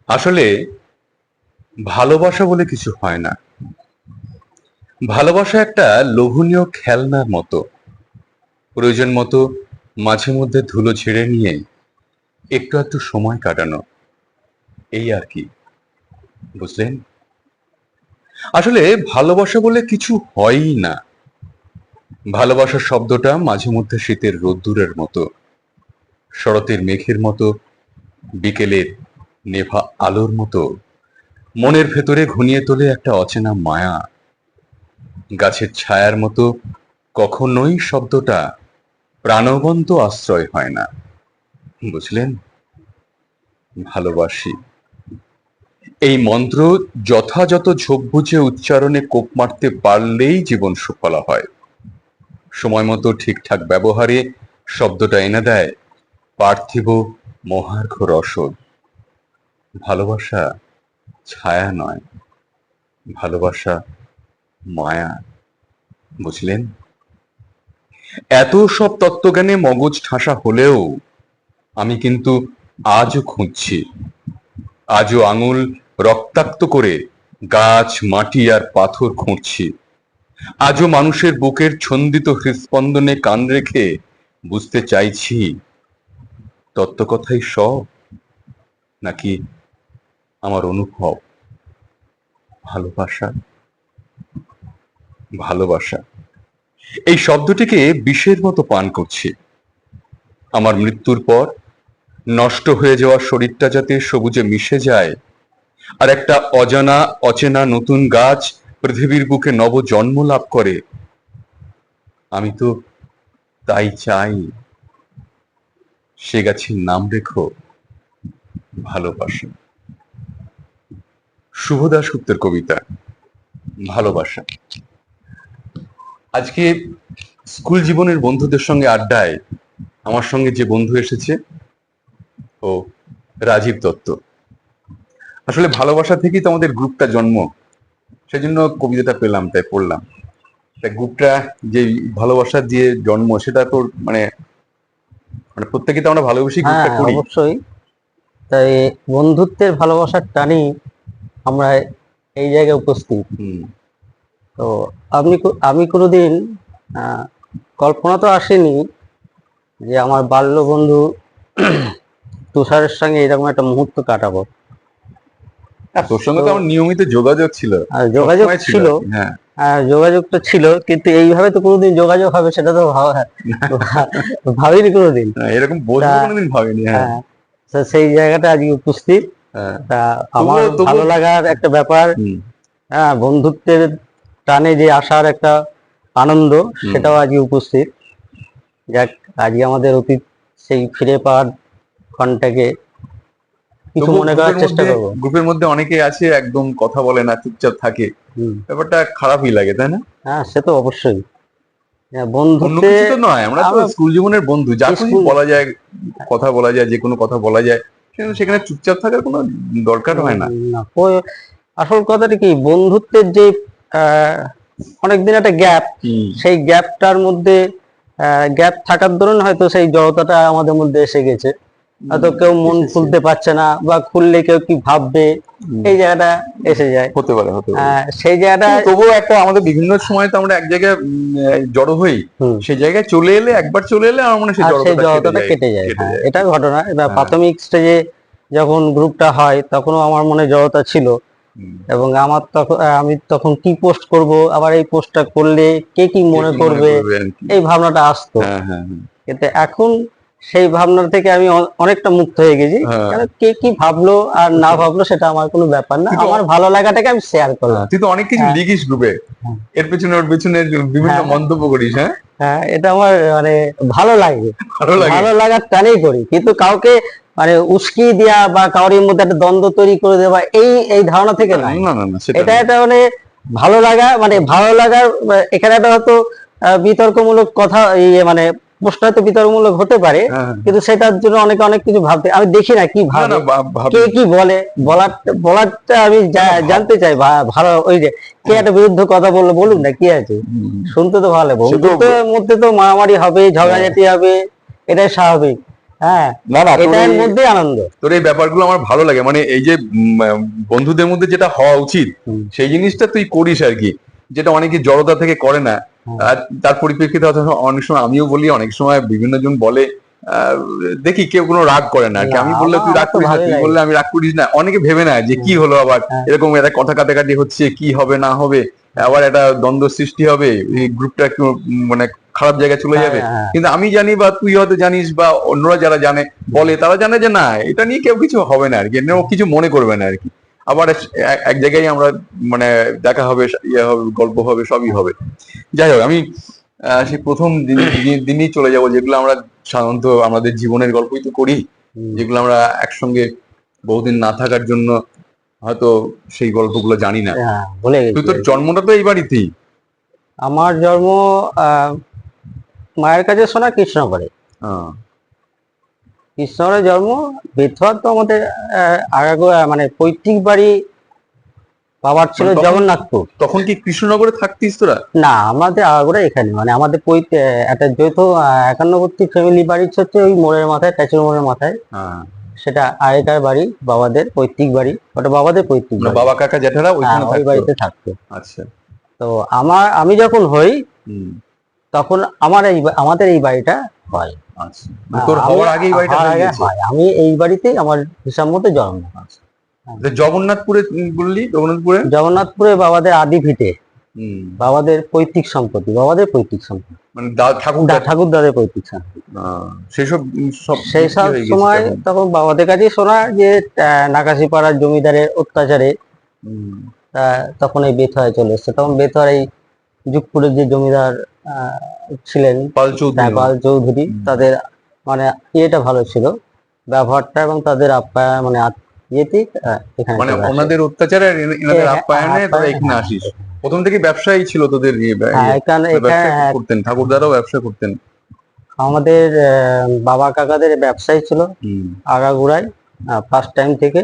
আসলে ভালোবাসা বলে কিছু হয় না। ভালোবাসা একটা লোভনীয় খেলনার মতো। প্রয়োজন মতো মাঝে মধ্যে ধুলো ঝেড়ে নিয়ে একটু একটু সময় কাটানো, এই আর কি। বুঝলেন? আসলে ভালোবাসা বলে কিছু হয়ই না। ভালোবাসা শব্দটা মাঝে মধ্যে শীতের রোদ্দুরের মতো, শরতের মেঘের মতো, বিকেলের নেভা আলোর মতো। মনের ভেতরে ঘনিয়ে তোলে একটা অচেনা মায়া। গাছের ছায়ার মতো কখনোই শব্দটা প্রাণবন্ত আশ্রয় হয় না। বুঝলেন? ভালোবাসি এই মন্ত্র যথাযথ ঝোপ বুঝে উচ্চারণে কোপ মারতে পারলেই জীবন সুফলা হয়। সময় মতো ঠিকঠাক ব্যবহারে শব্দটা এনে দেয় পার্থিব মহার্ঘ রসদ। ভালোবাসা ছায়া নয়, ভালোবাসা মায়া। বুঝলেন? এত সব তত্ত্বজ্ঞানে মগজ ঠাসা হলেও আমি কিন্তু আজও খুঁজছি। আজও আঙুল রক্তাক্ত করে গাছ মাটি আর পাথর খুঁড়ছি। আজও মানুষের বুকের ছন্দিত হৃৎস্পন্দনে কান রেখে বুঝতে চাইছি তত্ত্বকথাই সব, নাকি আমার অনুভব। ভালোবাসা, ভালোবাসা এই শব্দটিকে বিষের মতো পান করছি। আমার মৃত্যুর পর নষ্ট হয়ে যাওয়া শরীরটা যাতে সবুজে মিশে যায়, আর একটা অজানা অচেনা নতুন গাছ পৃথিবীর বুকে নব জন্ম লাভ করে, আমি তো তাই চাই। সে গাছের নাম রেখো ভালোবাসা। শুভ দাশগুপ্তের কবিতা ভালোবাসা। আজকে স্কুল জীবনের বন্ধুদের সঙ্গে আড্ডায় আমার সঙ্গে যে বন্ধু এসেছে, ও রাজীব দত্ত। আসলে ভালোবাসা থেকেই তো আমাদের গ্রুপটা জন্ম, সেজন্য কবিতাটা পেলাম তাই পড়লাম। তা গ্রুপটা যে ভালোবাসার যে জন্ম, সেটা তো মানে মানে প্রত্যেকে তো আমরা ভালোবেসে হ্যাঁ, গ্রুপটা করি। অবশ্যই। তাই বন্ধুত্বের ভালোবাসার টানি আমরা এই জায়গায় উপস্থিত। হুম। তো আমি কোনোদিন আহ, কল্পনা তো আসেনি যে আমার বাল্য বন্ধু তুষারের সঙ্গে এরকম একটা মুহূর্ত কাটাবো। আর তোর সঙ্গে তো তো আমার নিয়মিত যোগাযোগ ছিল, যোগাযোগ সবসময় ছিল ছিল, আর কি। হ্যাঁ। যোগাযোগটা ছিল, কিন্তু এইভাবে তো কোনোদিন যোগাযোগ হবে সেটা তো ভাবিনি কোনোদিন। এরকম তা বসবো কোনোদিন ভাবিনি। হ্যাঁ। হ্যাঁ, তো সেই জায়গাটা আজকে উপস্থিত। হ্যাঁ। তা আমার তবুও তবুও ভালো লাগার একটা ব্যাপার, হুম। হ্যাঁ, বন্ধুত্বের টানে যে আসার একটা আনন্দ, হুম। সেটাও আজকে উপস্থিত। যাক, আজকে আমাদের অতীত সেই ফিরে পাওয়ার ক্ষণটাকে কিছু তবুও মনে করার গ্রুপের চেষ্টা মধ্যে করবো। গ্রুপের মধ্যে অনেকে আছে একদম কথা বলে না, চুপচাপ থাকে। হুম। ব্যাপারটা খারাপই লাগে, তাই না? হ্যাঁ, সে তো অবশ্যই। হ্যাঁ, অন্য বন্ধুত্বে কিছু তো নয়, আমরা তো আমরা স্কুল জীবনের বন্ধু, যা খুশি স্কুল, বলা যায়, কথা বলা যায়, যে কোনো কথা বলা যায়। সেখানে চুপচাপ থাকার কোনো দরকার হয় না। না, আসল কথাটা কি, বন্ধুত্বের যে আহ, অনেকদিন একটা গ্যাপ, হুম। সেই গ্যাপটার মধ্যে গ্যাপ থাকার দরুন হয়তো সেই জড়তাটা আমাদের মধ্যে এসে গেছে। হয়তো কেউ মন এসেছে। খুলতে পারছে না, বা খুললে কেউ কি ভাববে, হুম। এই জায়গাটা এসে যায়। হতে পারে, হতে পারে। সেই জায়গাটা। কিন্তু তবুও একটা আমাদের বিভিন্ন সময় তো আমরা এক জায়গায় জড়ো হই। হুম। সেই জায়গায় চলে এলে, একবার চলে এলে আমার মনে হয় সেই আর সেই জড়তাটা কেটে জড়তাটা যায়। কেটে যায়। কেটে হ্যাঁ, যায়। এটা ঘটনা। এটা হ্যাঁ। প্রাথমিক স্টেজে যখন গ্রুপটা হয় তখনও আমার মনে জড়তা ছিল, হুম। এবং আমার তখন আমি তখন কি পোস্ট করব, আবার এই পোস্টটা করলে কে কি কে মনে কি মনে করবে, করবে আর কি। এই ভাবনাটা আসতো। হ্যাঁ, হ্যাঁ, হ্যাঁ। কিন্তু এখন সেই ভাবনা থেকে আমি অনেকটা মুক্ত হয়ে গেছি। হ্যাঁ। কারণ কে কি ভাবলো আর না ভাবলো সেটা আমার কোনো ব্যাপার না, তুই তো আমার ভালো লাগাটাকে আমি শেয়ার করলাম। তুই তো অনেক কিছু হ্যাঁ, লিখিস গ্রুপে, হ্যাঁ, এর পেছনে ওর পেছনে বিভিন্ন হ্যাঁ, মন্তব্য করিস। হ্যাঁ। হ্যাঁ, এটা আমার মানে ভালো লাগে। ভালো লাগে। ভালো লাগার টানেই করি, কিন্তু কাউকে মানে উস্কি দেওয়া বা কারোর মধ্যে একটা দ্বন্দ্ব তৈরি করে দেওয়া, এই এই ধারণা থেকে না, নয়। না, না, না, সেটা এটা না। একটা মানে ভালো লাগা, মানে ভালো লাগার এখানে একটা হয়তো বিতর্কমূলক কথা, মানে প্রশ্ন হয়তো বিতর্কমূলক হতে পারে, হ্যাঁ, হ্যাঁ। কিন্তু সেটার জন্য অনেকে অনেক কিছু ভাবতে, আমি দেখি না কি না, ভাবে, না, কে ভাবি। কি বলে। বলারটা আমি জানতে চাই। ভালো, ওই যে কে একটা বিরুদ্ধ কথা বললো, বলুন না, কি আছে, শুনতে তো ভালো। সে তো বন্ধুত্বের মধ্যে তো মারামারি হবে, ঝগড়াঝাটি হবে, এটাই স্বাভাবিক। হ্যাঁ, না না, এটার মধ্যে আনন্দ। তোর এই ব্যাপারগুলো আমার ভালো লাগে, মানে এই যে বন্ধুদের মধ্যে যেটা হওয়া উচিত সেই জিনিসটা তুই করিস আর কি, যেটা অনেকে জড়তা থেকে করে না। আর তার পরিপ্রেক্ষিতে হয়তো অনেক সময় আমিও বলি, অনেক সময় বিভিন্ন জন বলে, আহ, দেখি কেউ কোনো রাগ করে না আর কি। না, আমি বললে তুই আমার রাগ তো করিস না, ভালোই তুই লাগে। বললে আমি রাগ করিস না, অনেকে ভেবে না যে কি হলো আবার, হ্যাঁ, এরকম একটা কথা কাটাকাটি হচ্ছে, কি হবে না হবে, আবার একটা দ্বন্দ্ব সৃষ্টি হবে, এই গ্রুপটা একটু মানে খারাপ জায়গায় চলে হ্যাঁ, যাবে। হ্যাঁ, কিন্তু আমি জানি, বা তুই হয়তো জানিস, বা অন্যরা যারা জানে বলে, তারা জানে যে না, এটা নিয়ে কেউ কিছু হবে না আর কি, ও কিছু মনে করবে না আর কি। আবার এক জায়গায় আমরা মানে দেখা হবে, ইয়ে হবে, গল্প হবে, সবই হবে। যাই হোক, আমি সেই প্রথম দিনই চলে যাব, যেগুলো আমরা সাধারণত আমাদের জীবনের গল্পই তো করি, যেগুলো আমরা একসঙ্গে বহুদিন না থাকার জন্য হয়তো সেই গল্পগুলো জানি না। হ্যাঁ, ভুলে তুই গেছি। তোর জন্মটা তো এই বাড়িতেই। আমার জন্ম আহ, মায়ের কাছে শোনা কৃষ্ণগড়ে। আহ, কৃষ্ণগড়ে জন্ম। বেথুয়া তো আমাদের আগাগোড়া মানে পৈতৃক বাড়ি বাবার ছিল মানে জগন্নাথপুর। তখন কি কৃষ্ণনগরে থাকতিস তোরা? না, আমাদের আগাগোড়া এখানে, মানে আমাদের একটা যৌথ একান্নবর্তী ফ্যামিলি বাড়ি হচ্ছে ওই মোড়ের মাথায়, প্যাচুর মোড়ের মাথায়। হ্যাঁ, সেটা আগেকার বাড়ি, বাবাদের পৈতৃক বাড়ি, ওটা বাবাদের পৈতৃক মানে বাড়ি। বাবা কাকা জ্যাঠারা হ্যাঁ, ওইখানে ওই থাকতো। বাড়িতে থাকতো। আচ্ছা। তো আমি যখন হই হুম। তখন আমাদের এই বাড়িটা হয়। আচ্ছা, মানে তোর হওয়ার আগে এই বাড়িটা হওয়ার হয়ে আগে গেছে। হয়, আমি এই বাড়িতেই আমার হিসাব মতো জন্ম। আচ্ছা, তো জগন্নাথপুরে বললি, জগন্নাথপুরে? জগন্নাথপুরে বাবাদের আদি ভিটে, হুম। বাবাদের পৈতৃক সম্পত্তি, বাবাদের পৈতৃক সম্পত্তি, মানে ঠাকুরদা। ঠাকুরদাদের পৈতৃক সম্পত্তি। সেসব সব সেই বিক্রি সব হয়ে গেছে সময় এখন। তখন বাবাদের কাছেই শোনা যে নাকাশিপাড়ার জমিদারের অত্যাচারে হুম। তখন এই বেথুয়ায় চলে এসছে। তখন বেথুয়ার এই যুগপুরের যে জমিদার আহ, ছিলেন পাল চৌধুরী। পাল চৌধুরী, তাদের মানে ইয়েটা ভালো ছিল, ব্যবহারটা, এবং তাদের আপ্যায়ন মানে ইয়েতে এখানে মানে চলে আসে। ওনাদের অত্যাচারে আর এনাদের হ্যাঁ, আপ্যায়নে তোরা আপ্যায়ন, এখানে হ্যাঁ, আসিস। প্রথম থেকে ব্যবসায়ী ছিল তোদের হ্যাঁ, এখানে ব্যবসা এখানে করতেন, ঠাকুরদারাও ব্যবসা করতেন। আমাদের বাবা কাকাদের ব্যবসায়ী ছিল হুম। আগাগোড়ায় ফার্স্ট টাইম থেকে।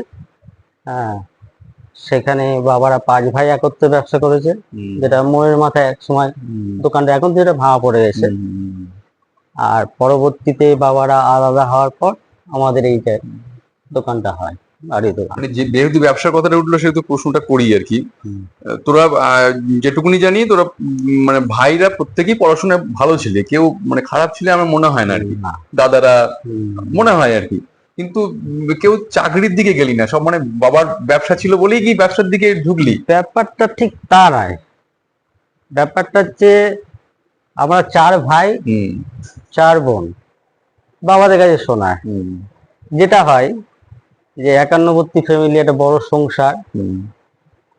হ্যাঁ, সেখানে বাবারা 5 ভাই একত্রে ব্যবসা করেছে, হুম। যেটা মোড়ের মাথায় এক সময় হুম। দোকানটা, এখন যেটা ভাঙা পড়ে গেছে। হুম। আর পরবর্তীতে বাবারা আলাদা হওয়ার পর আমাদের এই যে দোকানটা হয়, বাড়ি দোকান। মানে যেহেতু ব্যবসার কথাটা উঠলো, সেহেতু প্রশ্নটা করি আর কি। হুম। তোরা যেটুকুনি জানি, তোরা মানে ভাইরা প্রত্যেকেই পড়াশোনায় ভালো ছিলে, কেউ মানে খারাপ ছিলে আমার মনে হয় না আর কি। না। দাদারা হুম। মনে হয় আর কি। কিন্তু কেউ চাকরির দিকে গেলি না, সব মানে বাবার ব্যবসা ছিল বলেই কি ব্যবসার দিকে ঢুকলি? ব্যাপারটা ঠিক তা নয়। ব্যাপারটা হচ্ছে আমরা 4 ভাই, হুম। 4 বোন, বাবাদের কাছে শোনা হুম। যেটা হয় যে একান্নবর্তী ফ্যামিলি, একটা বড় সংসার। হুম।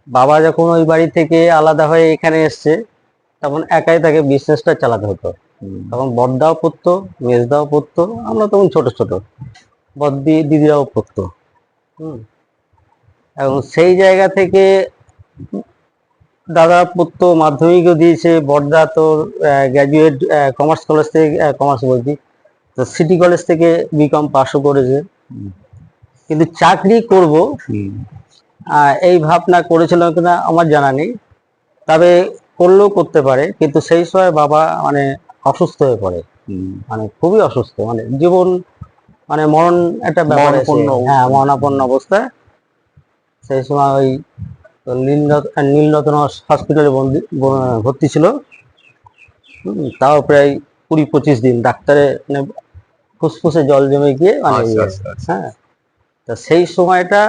বাবা যখন ওই বাড়ি থেকে আলাদা হয়ে এখানে এসছে, তখন একাই তাকে বিজনেসটা চালাতে হতো। হুম। তখন বড়দাও পড়তো, মেজদাও পড়তো, আমরা তখন ছোট ছোট, বড়দি দিদিরাও পড়তো। হুম। এবং সেই জায়গা থেকে দাদা পড়তো, মাধ্যমিকও দিয়েছে, বড়দা তো গ্র্যাজুয়েট কমার্স কলেজ থেকে, কমার্স বলছি, তো সিটি কলেজ থেকে বিকম পাশও করেছে। কিন্তু চাকরি করব হুম। এই ভাবনা করেছিল কিনা আমার জানা নেই, তবে করলেও করতে পারে। কিন্তু সেই সময় বাবা মানে অসুস্থ হয়ে পড়ে, হুম। মানে খুবই অসুস্থ, মানে জীবন মানে মরণ একটা ব্যাপার আছে। মরণাপন্ন হ্যাঁ, অবস্থা। মরণাপন্ন অবস্থা। সেই সময় ওই নীলরতন হসপিটালে ভর্তি ছিল। তাও প্রায় 20-25 দিন ডাক্তারে মানে ফুসফুসে জল জমে গিয়ে মানে আচ্ছা, আচ্ছা, আচ্ছা। হ্যাঁ। তা সেই সময়টা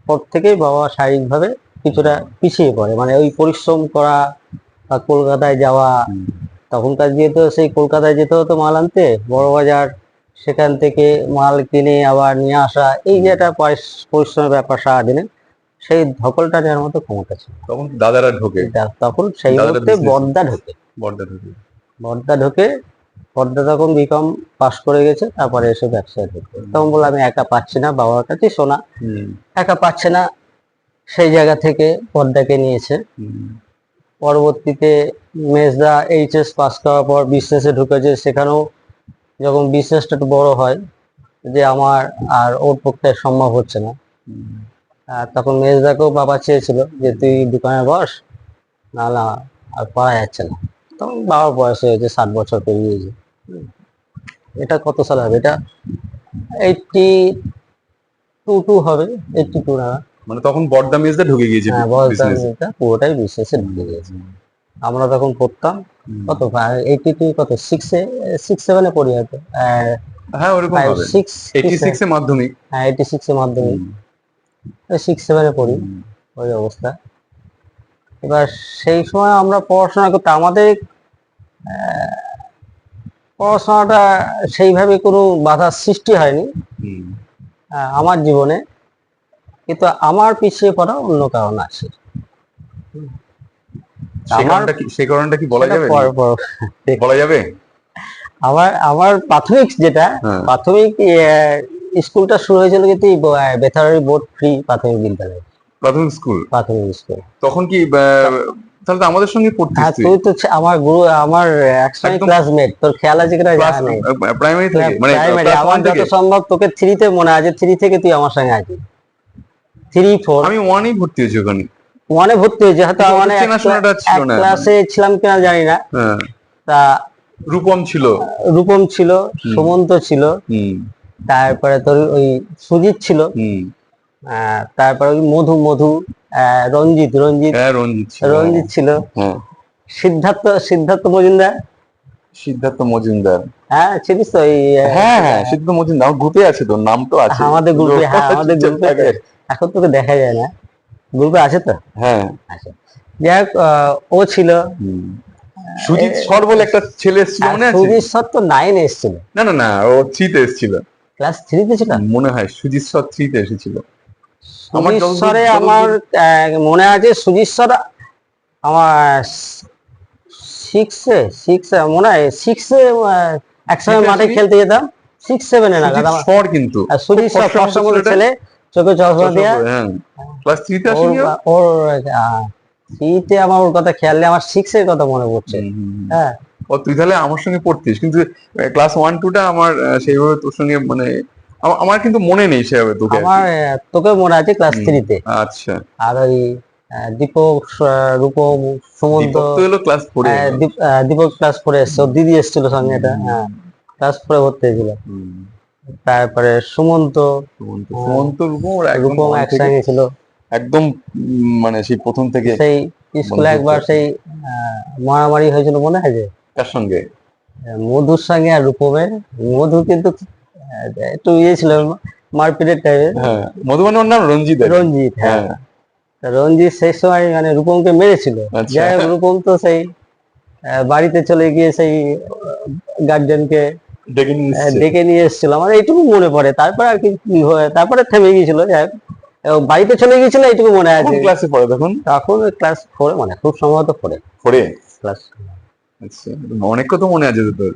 পর থেকেই বাবা শারীরিকভাবে কিছুটা পিছিয়ে পড়ে, মানে ওই পরিশ্রম করা বা কলকাতায় যাওয়া। হুম। তখনকার যেহেতু সেই কলকাতায় যেতে হতো মাল আনতে, বড় বাজার, সেখান থেকে মাল কিনে আবার নিয়ে আসা, এই যে একটা পরিশ্রমের ব্যাপার সারাদিনে, সেই ধকলটা নেওয়ার মতো ক্ষমতা ছিল। তখন দাদারা ঢোকে। তখন সেই দাদারা মুহূর্তে বিজনেস, বড়দা ঢোকে। বড়দা ঢোকে। বড়দা ঢোকে। বড়দা তখন বিকম পাস করে গেছে, তারপরে এসে ব্যবসায় ঢুকে। তখন বললো আমি একা পাচ্ছি না, বাবার কাছে শোনা হুম। একা পাচ্ছে না, সেই জায়গা থেকে বড়দাকে নিয়েছে। হুম। পরবর্তীতে মেজদা এইচএস পাস করার পর বিজনেসে ঢুকেছে, সেখানেও যখন বিজনেসটা একটু বড় হয়, যে আমার আর ওর পক্ষে সম্ভব হচ্ছে না, হুম। তখন মেজদাকেও বাবা চেয়েছিল যে তুই দোকানে বস, না না আর পারা যাচ্ছে না। তখন বাবার বয়স হয়েছে, 60 বছর পেরিয়েছে। এটা কত সাল হবে, এটা 82 হবে, 82 না। মানে তখন বড়দা মেজদা ঢুকে গিয়েছে হ্যাঁ, বিজনেস। বয়সটা পুরোটাই বিশেষে ঢুকে গেছে। আমরা তখন পড়তাম কত 82, কত 6-7 পড়ি হয়তো, হ্যাঁ ওরকম ফাইভ হবে। সিক্স 86 এ মাধ্যমিক। হ্যাঁ 86 মাধ্যমিক, হুম, 6-7 পড়ি, হুম, ওই অবস্থা। এবার সেই সময় আমরা পড়াশোনা করতে আমাদের পড়াশোনাটা সেইভাবে কোনো বাধার সৃষ্টি হয়নি হুম। আমার জীবনে, কিন্তু আমার পিছিয়ে পড়া অন্য কারণ আছে। সেই আমার কারণটা কি, সেই কারণটা কি বলা সেটা যাবে? পর পর বলা যাবে? আমার আমার প্রাথমিক যেটা, হ্যাঁ। প্রাথমিক স্কুলটা শুরু হয়েছিল কিন্তু এই বেথারি বোর্ড ফ্রি প্রাথমিক বিদ্যালয়, প্রাথমিক স্কুল। প্রাথমিক স্কুল। তখন কি তাহলে তো আমাদের সঙ্গে পড়তিস হ্যাঁ, তুই? তুই তো আমার গুরু, আমার একসময় একদম ক্লাসমেট, তোর খেয়াল আছে কিনা ক্লাস জানা নেই। প্রাইমারি থেকে, মানে প্রাইমারি ক্লাস আমার 1 থেকে? যত সম্ভব তোকে 3-তে মনে আছে, 3 থেকে তুই আমার সঙ্গে আছিস, 3-4। আমি 1-এই ভর্তি হয়েছি ওখানে। 1-এ ভর্তি হয়েছে হয়তো, কিন্তু অত মানে চেনাশোনাটা ছিল এক না। ক্লাসে ছিলাম কিনা জানি না। হ্যাঁ, তা রূপম ছিল। রূপম ছিল, হুম। সুমন্ত ছিল, হুম, তারপরে তোর ওই সুজিত ছিল, হুম। তারপরে ওই মধু মধু, রঞ্জিত রঞ্জিত হ্যাঁ, রঞ্জিত ছিল। রঞ্জিত ছিল, হ্যাঁ, সিদ্ধার্থ সিদ্ধার্থ মজুমদার। সিদ্ধার্থ মজুমদার। হ্যাঁ, চিনিস তো এই হ্যাঁ, হ্যাঁ, সিদ্ধার্থ মজুমদার আমার গ্রুপে আছে, তোর নাম তো আছে। আমাদের গ্রুপে, হ্যাঁ আমাদের চুপচাপ গ্রুপে থাকে। এখন তোকে দেখা যায় না, গ্রুপে আছে তো। হ্যাঁ। আচ্ছা, যাই হোক, ও ছিল। হুম। সুজিত সর বলে একটা ছেলে এসেছিল, আর মনে আছে? সুজিত স্যার তো 9-এ এসেছিল, না, না, না, ও 3 তে এসেছিল। ক্লাস 3-তে ছিল। মনে হয় সুজিত সর 3 তে এসেছিল। আমার সুজিত যতদূর স্যারে আমার যতদূর মনে আছে, সুজিত স্যার আমার 6-এ মনে হয়, 6-এ একসঙ্গে মাঠে আসেনি? খেলতে যেতাম, 6-7-এ নাগাদ সুজিত আমার। সর কিন্তু আর খুব সুজিত স্যার ফর্সা মতো ফর্সা মতো ছেলেটা। ছেলে, চোখে চশমা চশমা দিয়া। পরে, হ্যাঁ। ক্লাস 3 তে ওর আসেনি ও? ওর 3-তে আমার ওর কথা খেয়াল নেই, আমার 6-এর কথা মনে পড়ছে। হুম, হুম, হুম। হ্যাঁ, ও তুই তাহলে আমার সঙ্গে পড়তিস, কিন্তু ক্লাস 1-2 টা আমার সেইভাবে তোর সঙ্গে, মানে আমার কিন্তু মনে নেই সেভাবে তোকে আর আমার কি। তোকে মনে আছে ক্লাস হুম, 3-তে। আচ্ছা। আর ওই দীপক, রূপম, সুমন্ত, দীপক তো এলো ক্লাস 4-এ এলো। দীপক ক্লাস 4-এ এসছে, ওর দিদি এসেছিল সঙ্গে, এটা হ্যাঁ ক্লাস 4-এ ভর্তি হয়েছিল। হুম। তারপরে সুমন্ত, সুমন্ত, আহ, সুমন্ত রূপম ওরা একদম রূপম 1 থেকে একসঙ্গে ছিল। একদম, মানে সেই প্রথম থেকে সেই স্কুলে বন্ধুত্ব। একবার সেই মারামারি হয়েছিল মনে আছে, কার সঙ্গে? মধুর সঙ্গে আর রূপমের। মধু কিন্তু একটু ইয়ে ছিল, মারপিটের টাইপের। হ্যাঁ, মধুবন, ওর নাম রঞ্জিত আর কি। রঞ্জিত, হ্যাঁ। হ্যাঁ, তা রঞ্জিত সেই সময় মানে রূপমকে মেরেছিল। আচ্ছা। যাই হোক, রূপম তো সেই বাড়িতে চলে গিয়ে সেই গার্জেনকে ডেকে নিয়ে এসছে। ডেকে নিয়ে এসেছিল, আমার এইটুকু মনে পড়ে। তারপর আর কি হয়, তারপরে থেমে গিয়েছিল। যাই হোক, বাড়িতে চলে গিয়েছিল এইটুকু মনে কোন আছে। ক্লাসে পড়ে তখন? তখন ক্লাস 4 মানে খুব সম্ভবত 4-এ 4-এ? ক্লাস। আচ্ছা, অনেক কথা মনে আছে তো তোর।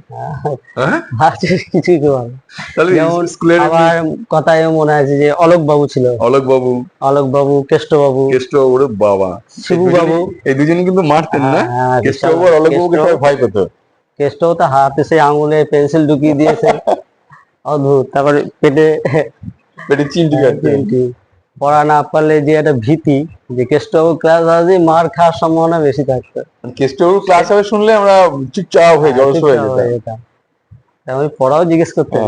হ্যাঁ, আছে কিছুই তো মনে। তাহলে যেমন স্কুলের আমার কথায় মনে আছে যে অলোক বাবু ছিল, অলোক বাবু, অলোক বাবু, কেষ্ট বাবু, কেষ্ট বাবু, ওরে বাবা, শিবু বাবু। এই দুজনই কিন্তু মারতেন না? হ্যাঁ, কেষ্ট বিশাল। বাবু আর অলোক বাবুকে সবাই ভয় পেত। কেষ্ট তো হাতে সেই আঙুলে পেন্সিল ঢুকিয়ে দিয়েছে, অদ্ভুত। তারপরে পেটে পেটে চিমটি কাটতেন। চিমটি। পড়া না পারলে যে একটা ভীতি, যে কেষ্ট বাবু ক্লাস আসলে মার খাওয়ার সম্ভাবনা বেশি থাকতো। কেষ্ট বাবু ক্লাস হবে শুনলে আমরা চুপচাপ হয়ে জড়সড় হয়ে চুপচাপ হয়ে যেতাম। যেতাম। তেমন পড়াও জিজ্ঞেস করতেন,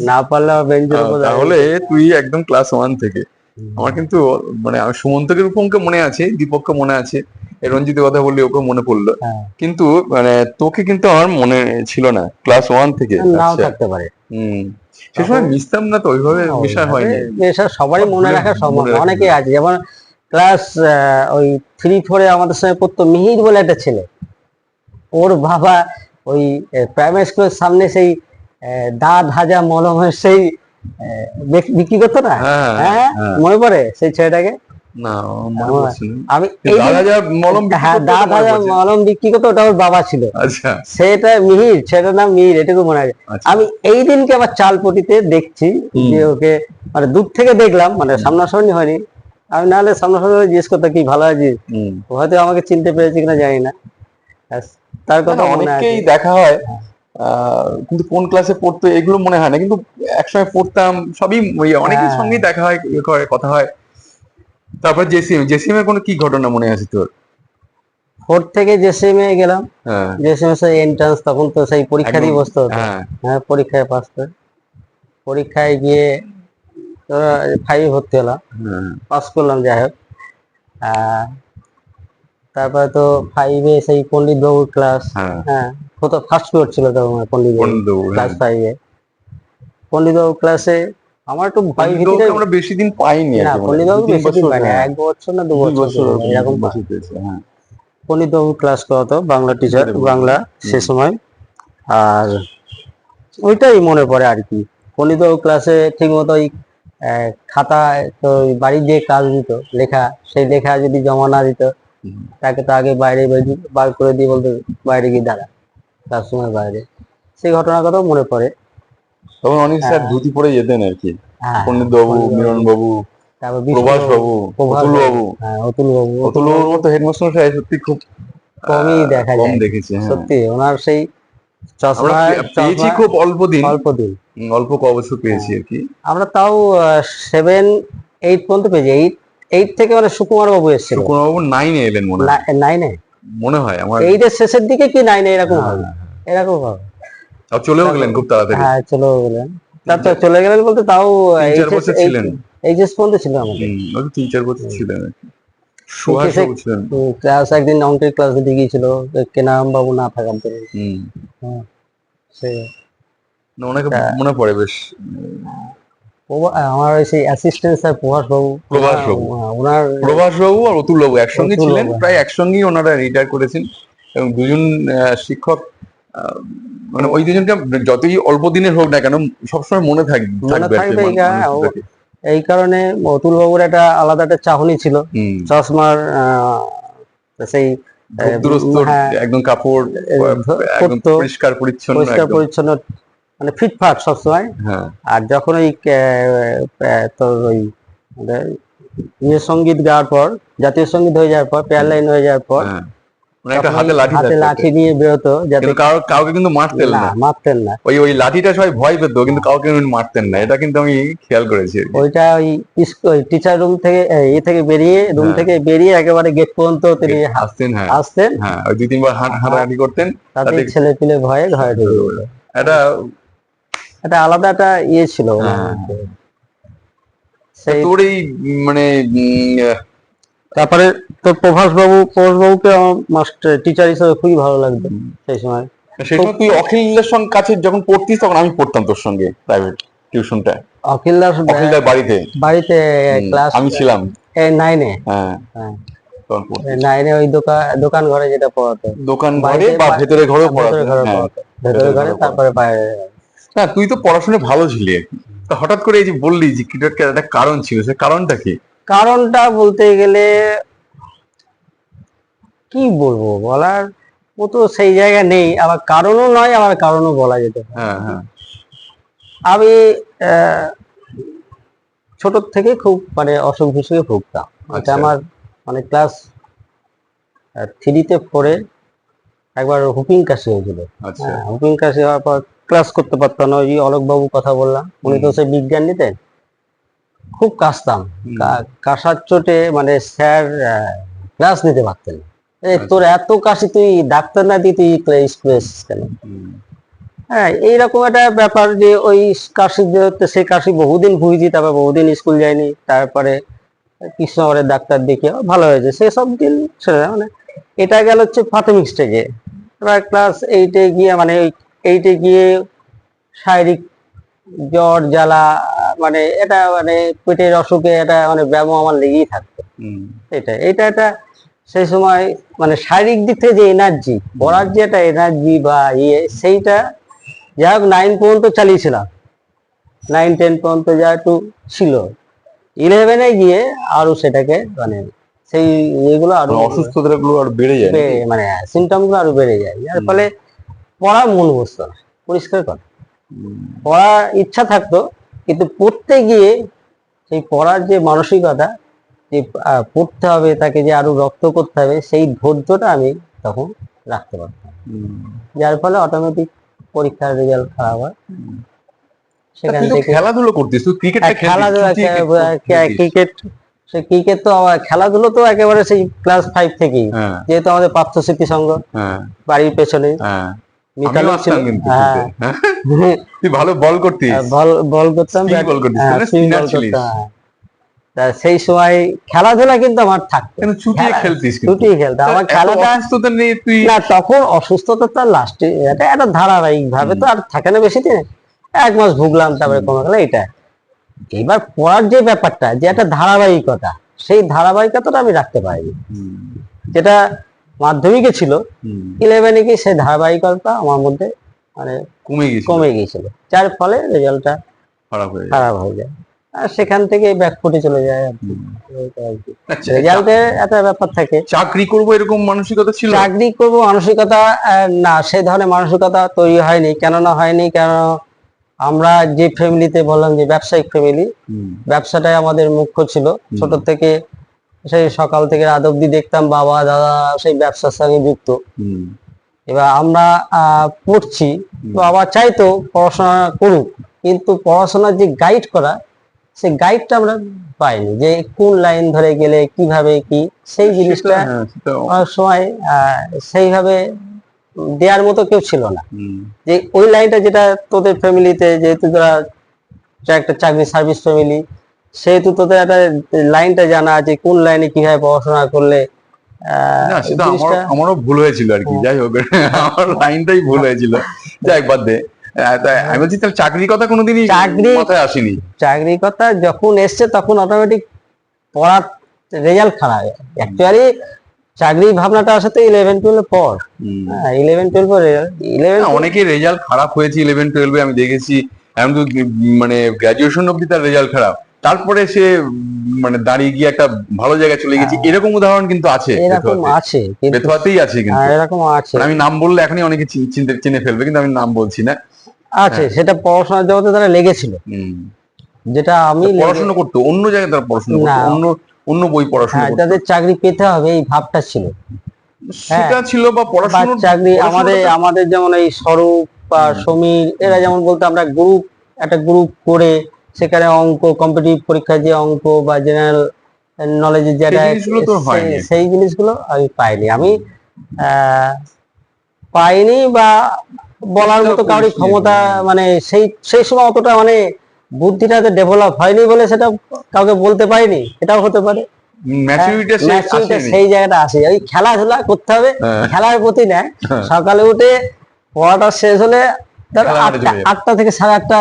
না পারলে বেঞ্চের উপর তাহলে তুই একদম ক্লাস 1 থেকে। আমার কিন্তু, মানে আমি সুমন্তকে, রূপমকে মনে আছে, দীপককে মনে আছে, এই রঞ্জিতের কথা বললি ওকে মনে পড়লো, হ্যাঁ, কিন্তু মানে তোকে কিন্তু আমার মনে ছিল না ক্লাস 1 থেকে। নাও আচ্ছা। থাকতে পারে। হুম। সে সময় মিশতাম না তো ওইভাবে, মেশা হয়নি। এসব সবারই সব মনে রাখা সম্ভব মনে না। রাখা অনেকেই যায়। আছে, যেমন ক্লাস ওই 3-4-এ আমাদের সঙ্গে পড়তো মিহির বলে একটা ছেলে। ওর বাবা ওই প্রাইমারি স্কুলের সামনে সেই দাঁত ভাজা মলমের সেই বিক্রি করতো না। হ্যাঁ, হ্যাঁ, হ্যাঁ। মনে পড়ে সেই ছেলেটাকে। না, মনে পড়ছে না। আমি কিন্তু এই দাদা যা মলম বিক্রি হ্যাঁ, করতো দাঁত ওটা মনে ভাজা পড়ছে। মলম বিক্রি করতো, ওটা ওর বাবা ছিল। আচ্ছা, সেটা মিহির, সেটার নাম মিহির, এটুকু মনে আছে। আচ্ছা। আমি এই দিনকে আবার চালপটিতে দেখছি, হুম। যে ওকে মানে দূর থেকে দেখলাম, মানে সামনাসামনি হয়নি। আমি নাহলে সামনাসামনি হলে জিজ্ঞেস করতাম কি ভালো আছিস, হুম। ও হয়তো আমাকে চিনতে পেরেছে কিনা জানি না। ব্যাস, তার না, কথা না, মনে আছে। অনেককেই দেখা হয়, কিন্তু কোন ক্লাসে পড়তো এগুলো মনে হয় না, কিন্তু একসময় পড়তাম সবই, ওই অনেকের হ্যাঁ, সঙ্গেই দেখা হয়, ইয়ে করে, কথা হয়। তারপর জেসিএম, জেসিএম এর কোনো কি ঘটনা মনে আছে তোর? 4 থেকে জেসিএম এ গেলাম। হ্যাঁ, জেসিএম এ সেই এন্ট্রান্স, তখন তো সেই পরীক্ষা একদম। দিয়ে বসতে হতো। হ্যাঁ, হ্যাঁ, পরীক্ষায় পাস করে পরীক্ষায় গিয়ে ফাইভে ভর্তি হলাম, হ্যাঁ পাস করলাম যাই হোক। আহ, তারপরে তো ফাইভে সেই পণ্ডিত বাবুর ক্লাস, হ্যাঁ হ্যাঁ কোথাও ফার্স্ট পিরিয়ড ছিল তখন পণ্ডিত বাবু পণ্ডিতবাবু, ক্লাস হ্যাঁ। ফাইভে। পণ্ডিত বাবুর ক্লাসে আমার একটু ভয় পণ্ডিতবাবুকে ভীতিটা, আমরা বেশি দিন পাইনি আর না কি, মানে পণ্ডিত দু বাবু তিন বেশি দিন বছর, পাইনি, হ্যাঁ, 1 বছর না 2 দুই বছর বছর পেয়েছি, এরকম দুই পাই। বছর পেয়েছে, হ্যাঁ। পণ্ডিত বাবু ক্লাস করাতো, বাংলা টিচার, যেটা বলছি। বাংলা সে হুম, সময়। আর ওইটাই মনে পড়ে আর কি। পণ্ডিত বাবু ক্লাসে ঠিক মতো ওই খাতায় তো ওই বাড়ির যে কাজ দিত লেখা, সেই লেখা যদি জমা না দিত, হুম। তাকে তো আগে বাইরে বার করে দিয়ে বলতো বাইরে গিয়ে দাঁড়া, ক্লাসরুমের বাইরে। সেই ঘটনার কথাও মনে পড়ে। তখন অনেক স্যার হ্যাঁ ধুতি পরে যেতেন আর কি, হ্যাঁ, পণ্ডিতবাবু, পণ্ডিত বাবু, মিলনবাবু, তারপর প্রভাস বিষ্ণু বাবু, প্রভাস অতুল বাবু, বাবু। হ্যাঁ অতুল বাবু। অতুল অতুল বাবুর বাবু মতো হেডমাস্টার সাহেব সত্যি খুব কমই দেখা কম যায়, দেখেছি, হ্যাঁ। সত্যি ওনার সেই আমরা চশমা, পেয়েছি চশমা খুব অল্প দিন, অল্প দিন। অল্প ক বছর পেয়েছি আর কি। আমরা তাও 7-8 পর্যন্ত পেয়েছি। এইট এইট থেকে মানে সুকুমার বাবু এসেছিল, সুকুমার বাবু 9-এ এলেন মনে হয়, 9-এ, মনে হয় আমার। 8-এর শেষের দিকে কি 9-এ, এরকম হ্যাঁ, হবে, হ্যাঁ, এরকম হবে। আর চলেও গেলেন খুব তাড়াতাড়ি। হ্যাঁ চলে গেলেন, তারপর তিন- চলে গেলেন বলতে তাও 3-4 বছর ছিলেন। এইচএস পর্যন্ত ছিল আমাদের। ওই 3-4 বছর ছিলেন আর কি। সুভাষ এইচএসে বাবু ছিলেন। ক্লাস একদিন অঙ্কের ক্লাস দিতে গিয়েছিল, কেনাম বাবু না থাকার জন্য। হুম। হ্যাঁ, সে না, ওনাকে তা মনে পড়ে বেশ। আমার ওই সেই অ্যাসিস্ট্যান্ট স্যার প্রভাস বাবু, প্রভাস বাবু, ওনার প্রভাস বাবু আর অতুল বাবু একসঙ্গে অতুল ছিলেন, বাবু, প্রায় একসঙ্গেই ওনারা রিটায়ার করেছেন। এবং দুজন শিক্ষক, আহ, মানে ওই দুজনকে যতই অল্প দিনের হোক না কেন সবসময় মনে মনে থাকবে আর কি, থাকবে। মানুষটাকে। এই কারণে অতুল বাবুর একটা আলাদা একটা চাহনি ছিল, হুম। চশমার সেই খুব দুরস্ত, হ্যাঁ একদম কাপড় একদম পরতো, পরিষ্কার পরিচ্ছন্ন পরিষ্কার একদম। পরিচ্ছন্ন, মানে ফিটফাট সবসময়। হ্যাঁ আর যখন ওই তোর ওই আমাদের ইয়ে সঙ্গীত গাওয়ার পর, জাতীয় সঙ্গীত হয়ে যাওয়ার পর, পেয়ার লাইন হয়ে যাওয়ার পর, হ্যাঁ, মানে একটা তখন হাতে ওই লাঠি হাতে থাকতো লাঠি একটা। নিয়ে বেরোতো, যাতে কিন্তু কাউকে কিন্তু মারতেন না না, মারতেন না। ওই ওই লাঠিটা সবাই ভয় পেত কিন্তু কাউকে উনি মারতেন না, এটা কিন্তু আমি খেয়াল করেছি আর কি। ওইটা ওই টিচার রুম থেকে ইয়ে থেকে বেরিয়ে, রুম হ্যাঁ, থেকে বেরিয়ে একেবারে গেট পর্যন্ত তিনি আসতেন, হ্যাঁ। আসতেন। হ্যাঁ, ওই 2-3 বার হাঁটাহাঁটি করতেন, তাতে তাতে ছেলে পিলে ভয়ে ঘরে ঢুকে যেত। এটা। এটা আলাদা একটা ইয়ে ছিল ওনার হ্যাঁ, মধ্যে। তা সেই তোর এই মানে তারপরে তো প্রভাস বাবুকে আমার মাস্টার টিচার হিসেবে খুবই ভালো লাগতো সেই সময়। সেই সময় তুই অখিলের সঙ্গে কাছে যখন পড়তিস তখন আমি পড়তাম তোর সঙ্গে প্রাইভেট টিউশনটা, অখিলদার বাড়িতে। বাড়িতে ক্লাস আমি ছিলাম, 9-এ, হ্যাঁ, হ্যাঁ তখন পড়তিস। 9-এ ওই দোকান ঘরে যেটা পড়াতো, দোকান ঘরে বাড়িতে বা ভেতরে ঘরেও ভেতরে পড়াতেন, ঘরে হ্যাঁ। পড়াতো, ভেতরে ঘরে, ঘরেও তারপরে বাইরে। না, তুই তো পড়াশোনায় ভালো ছিলি আর কি। তা হঠাৎ করে এই যে বললি যে ক্রিকেট খেলার একটা কারণ ছিল, সে কারণটা কি? কারণটা বলতে গেলে কি বলবো, বলার মতো সেই জায়গা নেই, আবার কারণও নয়, আবার কারণও বলা যেতে পারে। হ্যাঁ, হ্যাঁ, আমি ছোট থেকে খুব মানে অসুখ বিসুখে ভুগতাম। এটা আচ্ছা। আমার মানে ক্লাস 3-তে 4-এ একবার হুপিং কাশি হয়েছিল। আচ্ছা। হ্যাঁ, হুপিং কাশি হওয়ার পর ক্লাস করতে পারতাম না। ওই যে অলোক বাবু কথা বললাম, উনি তো সেই বিজ্ঞান নিতেন, খুব কাশতাম। কাশার চোটে মানে স্যার ক্লাস নিতে পারতেন না। তোর এত কাশি, তুই ডাক্তার না দিয়ে তুই স্কুলে এসেছিস কেন? হ্যাঁ, এইরকম একটা ব্যাপার যে ওই কাশি যেহেতু, সেই কাশি বহুদিন ভুগেছি, তারপর বহুদিন স্কুল যাইনি। তারপরে কৃষ্ণনগরের ডাক্তার দেখিয়ে ভালো হয়েছে, সেসব দিন ছেড়ে মানে এটা গেল হচ্ছে প্রাথমিক স্টেজে। এবার ক্লাস 8-এ গিয়ে মানে 8-এ গিয়ে শারীরিক জ্বর জ্বালা, মানে এটা মানে পেটের অসুখে এটা মানে ব্যায়াম আমার লেগেই থাকতো। এটা একটা সেই সময় মানে শারীরিক দিক থেকে যে এনার্জি, পড়ার যে একটা এনার্জি বা ইয়ে, সেইটা যাই হোক 9 পর্যন্ত চালিয়েছিলাম, 9-10 পর্যন্ত যা একটু ছিল। 11-এ গিয়ে আরো সেটাকে মানে সেই ইয়েগুলো আরো অসুস্থতা গুলো আর বেড়ে যায় নাকি? মানে সিমটম গুলো আরো বেড়ে যায়, যার ফলে পড়া মন বসতো না, পরিষ্কার কথা। পড়ার ইচ্ছা থাকতো, কিন্তু পড়তে গিয়ে সেই পড়ার যে মানসিকতা, যে পড়তে হবে, তাকে যে আরো রপ্ত করতে হবে, সেই ধৈর্যটা আমি তখন রাখতে পারতাম, যার ফলে অটোমেটিক পরীক্ষার রেজাল্ট খারাপ হয়। সেখান তুই তো থেকে খেলাধুলো করতিস, তুই ক্রিকেটটা খেলাধুলা, খেলতিস। ক্রিকেট, সে ক্রিকেট তো আমার খেলাধুলো তো একেবারে সেই ক্লাস 5 থেকেই, হ্যাঁ, যেহেতু আমাদের প্রাপ্ত স্মৃতি সংঘ হ্যাঁ, বাড়ির পেছনে হ্যাঁ। মিতালি আমিও ছিল। আসতাম কিন্তু হ্যাঁ, খেলতে। হ্যাঁ? তুই ভালো বল করতিস, বল বল করতাম, Spin ball করতিস, তাই না? সুইং Spinner বল ছিলিস। করতাম, হ্যাঁ। তা সেই সময় খেলাধুলা কিন্তু আমার থাকতো, কেন চুটিয়ে খেলতিস কিন্তু? ছুটি খেলতাম, আমার এত খেলাটা অসুস্থতা নেই তুই? না, তখন অসুস্থতা তো লাস্টে এটা একটা ধারাবাহিক ভাবে তো আর থাকে না বেশি দিন, 1 মাস ভুগলাম তারপরে কোনো খেলা এটা। এবার পড়ার যে ব্যাপারটা, যে একটা ধারাবাহিকতা, সেই ধারাবাহিকতাটা আমি রাখতে পারিনি, হুম, যেটা মাধ্যমিকে ছিল। হুম, 11-এ গিয়ে সেই ধারাবাহিকতা আমার মধ্যে মানে কমে গেছিল, কমে গিয়েছিল, যার ফলে রেজাল্টটা খারাপ হয়ে যায়। খারাপ হয়ে যায়, আর সেখান থেকে ব্যাকফুটে চলে যায় আর কি। এইটা আর কি। আচ্ছা, রেজাল্টের একটা ব্যাপার থাকে। চাকরি করবো এরকম মানসিকতা ছিল? চাকরি করব মানসিকতা না, সেই ধরনের মানসিকতা তৈরি হয়নি। কেননা হয়নি, কেন আমরা যে ফ্যামিলিতে বললাম যে ব্যবসায়িক ফ্যামিলি, হুম, ব্যবসাটাই আমাদের মুখ্য ছিল ছোট থেকে। সেই সকাল থেকে রাত অব্দি দেখতাম বাবা দাদা সেই ব্যবসার সঙ্গে যুক্ত। হুম, এবার আমরা পড়ছি, বাবা চাইতো পড়াশোনা করুক, কিন্তু পড়াশোনার যে গাইড করা, সেই গাইডটা আমরা পাইনি, যে কোন লাইন ধরে গেলে কিভাবে কি, সেই জিনিসটা হ্যাঁ, সেটা, অনেক সময় সেইভাবে দেওয়ার মতো কেউ ছিল না। হুম, যে ওই লাইনটা যেটা তোদের ফ্যামিলিতে, যেহেতু তোরা একটা চাকরি সার্ভিস ফ্যামিলি, সেহেতু তোদের একটা লাইনটা জানা আছে, কোন লাইনে কিভাবে পড়াশোনা করলে না এই সেটা জিনিসটা। আমারও ভুল হয়েছিল আর কি, যাই হোক আমার লাইনটাই ভুল হয়েছিল, যাই হোক বাদ দে। তাই আমি বলছি তাহলে চাকরির কথা কোনোদিনই চাকরি- মাথায় আসেনি? চাকরির কথা যখন এসছে তখন অটোমেটিক পড়ার রেজাল্ট খারাপ। অ্যাকচুয়ালি চাকরির ভাবনাটা আসে তো 11-12 পর। হুম। 11-12 রেজাল্ট, না, অনেকের রেজাল্ট খারাপ হয়েছে 11-12-এ, আমি দেখেছি। এমন তো মানে গ্রাজুয়েশন অব্দি তার রেজাল্ট খারাপ, তারপরে সে মানে দাঁড়িয়ে গিয়ে একটা ভালো জায়গায় চলে গেছে, এরকম উদাহরণ কিন্তু আছে এরকম বেথুয়াতে। আছে, কিন্তু বেথুয়াতেই আছে কিন্তু। এরকম আছে, মানে আমি নাম বললে এখনই অনেকে চিনে ফেলবে, কিন্তু আমি নাম বলছি না। আছে সেটা পড়াশোনার জগতে তারা লেগেছিল, হুম। যেটা আমি পড়াশোনা করতো অন্য জায়গায়, তারা পড়াশোনা করতো, না। অন্য অন্য বই পড়াশোনা হ্যাঁ, করতো, যাদের চাকরি পেতে হবে এই ভাবটা ছিল। সেটা ছিল। বা বা পড়াশোনার চাকরি আমাদের পড়াশোনাটা- আমাদের যেমন এই স্বরূপ বা সমীর, এরা যেমন বলতো আমরা গ্রুপ, একটা গ্রুপ করে সেখানে অঙ্ক, কম্পিটিটিভ পরীক্ষায় যে অঙ্ক বা জেনারেল নলেজের যেটা, জিনিসগুলো তো হয়নি আর কি। সেই জিনিসগুলো আমি পাইনি, আমি আহ, পাইনি, বা বলার মতো চেষ্টাও কারোর করিসনি। ক্ষমতা, মানে সেই সেই সময় অতটা মানে বুদ্ধিটা ডেভেলপ হয়নি বলে সেটা কাউকে বলতে পারিনি, এটাও হতে পারে। ম্যাচুরিটিটা ম্যাচুরিটি আসেনি। সেই জায়গাটা আসে, ওই খেলাধুলা করতে হবে, হ্যাঁ। খেলার প্রতি নেয়। হ্যাঁ। সকালে উঠে পড়াটা শেষ হলে ধর খেলা মাঠে চলে যাবে। 8টা থেকে 8:30,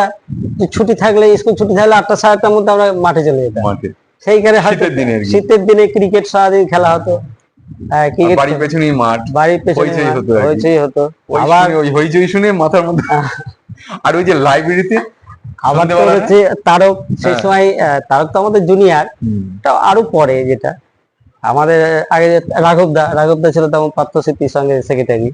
ছুটি থাকলে, স্কুল ছুটি থাকলে 8টা 8:30-র মধ্যে আমরা মাঠে চলে যেতাম। মাঠে সেইখানে হয়তো শীতের দিনে আর কি। শীতের দিনে ক্রিকেট সারাদিন খেলা হতো। আর ক্রিকেট বাড়ির পেছনেই মাঠ, বাড়ির পেছনে হইচই হতো আর কি। হইচই হতো। ওই আবার শুনে, ওই হইচই শুনে মাথার মধ্যে। আর ওই যে লাইব্রেরিতে আবার তো সন্ধ্যেবেলাটা? হচ্ছে তারক, সেই হ্যাঁ। সময় তারক তো আমাদের জুনিয়র, আরো পরে যেটা আমাদের আগে রাঘবদা ছিল তখন পার্থস্মৃতির সঙ্গে সেক্রেটারি।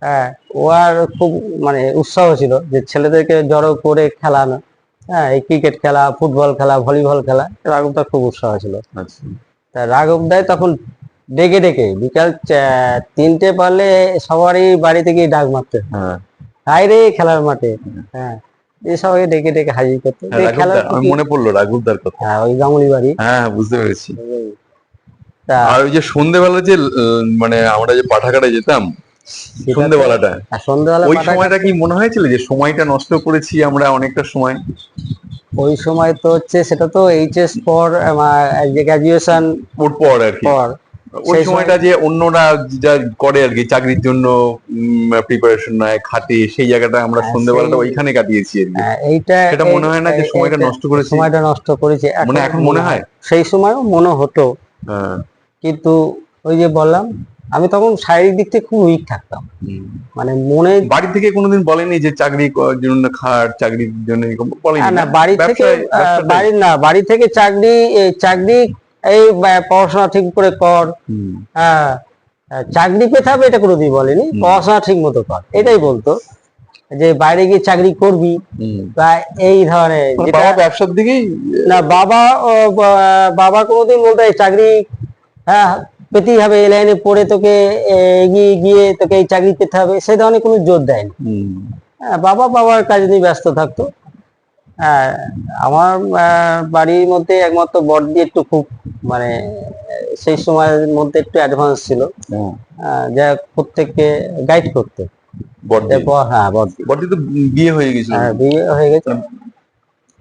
হ্যাঁ, ও আর খুব মানে উৎসাহ ছিল যে ছেলেদেরকে জড়ো করে খেলানো, হ্যাঁ, এই ক্রিকেট খেলা, ফুটবল খেলা, ভলিবল খেলা, রাঘবদার খুব উৎসাহ ছিল। আচ্ছা। তা রাঘবদাই তখন ডেকে ডেকে বিকাল 3টে পারলে সবারই বাড়ি থেকে ডাক মারতে, হ্যাঁ, হাই রে খেলার মাঠে। হ্যাঁ, এই সবাইকে ডেকে ডেকে হাজির করতে, হ্যাঁ, যে খেলার আমি মনে পড়লো রাঘবদার কথা। হ্যাঁ, ওই গাঙ্গুলি বাড়ি। হ্যাঁ, বুঝতে পেরেছি। তা আর ওই যে সন্ধ্যেবেলা যে মানে আমরা যে পাঠাগারে যেতাম সেটা তো- সন্ধ্যেবেলাটা, আর সন্ধ্যাবেলা ওই পাটা সময়টা কি মনে হয়েছিল যে সময়টা নষ্ট করেছি আমরা অনেকটা সময়? ওই সময় তো হচ্ছে সেটা তো এইচএস পর, যে গ্রাজুয়েশন ওর পর আর কি, পর, ওই সেই সময়টা যে অন্যরা যা করে আর কি, চাকরির জন্য প্রিপারেশন নেয়, খাটে, সেই জায়গাটা আমরা হ্যাঁ, সন্ধ্যেবেলাটা সেই- ওইখানে কাটিয়েছি আর কি। এইটা সেটা মনে হয় না যে সময়টা নষ্ট করেছি? সময়টা নষ্ট করেছে এখন মনে হয়? সেই সময়ও মনে হতো, হ্যাঁ। কিন্তু ওই যে বললাম আমি তখন শারীরিক দিক থেকে খুব উইক থাকতাম, হুম। মানে মনে বাড়ি থেকে কোনোদিন বলেনি যে চাকরি জন্য খাট, চাকরির জন্য এরকম বলেনি? না, বাড়ি থেকে ব্যবসাটাই? বাড়ি থেকে চাকরি এই পড়াশোনা ঠিক করে কর, হুম। হ্যাঁ, চাকরি পেতে হবে এটা কোনোদিন বলেনি, পড়াশোনা ঠিক মতো কর, এটাই বলতো। যে বাইরে গিয়ে চাকরি করবি হুম। বা এই ধরনের, যেটা বাবা ব্যবসার দিকেই? না, বাবা কোনোদিন বলতো এই চাকরি, হ্যাঁ, পেতেই হবে, এই লাইনে পড়ে তোকে এগিয়ে গিয়ে তোকে এই চাকরি পেতে হবে, সেই ধরনের কোনো জোর দেয়নি। হুম। হ্যাঁ, বাবার কাজ নিয়ে ব্যস্ত থাকতো। হ্যাঁ, আমার বাড়ির মধ্যে একমাত্র বড়দি একটু খুব মানে সেই সময়ের মধ্যে একটু অ্যাডভান্স ছিল, হ্যাঁ। যা প্রত্যেককে গাইড করতে। বড়দি এরপর হ্যাঁ বড়দি, বড়দি তো বিয়ে হয়ে গেছিল, হ্যাঁ বিয়ে হয়ে গেছে।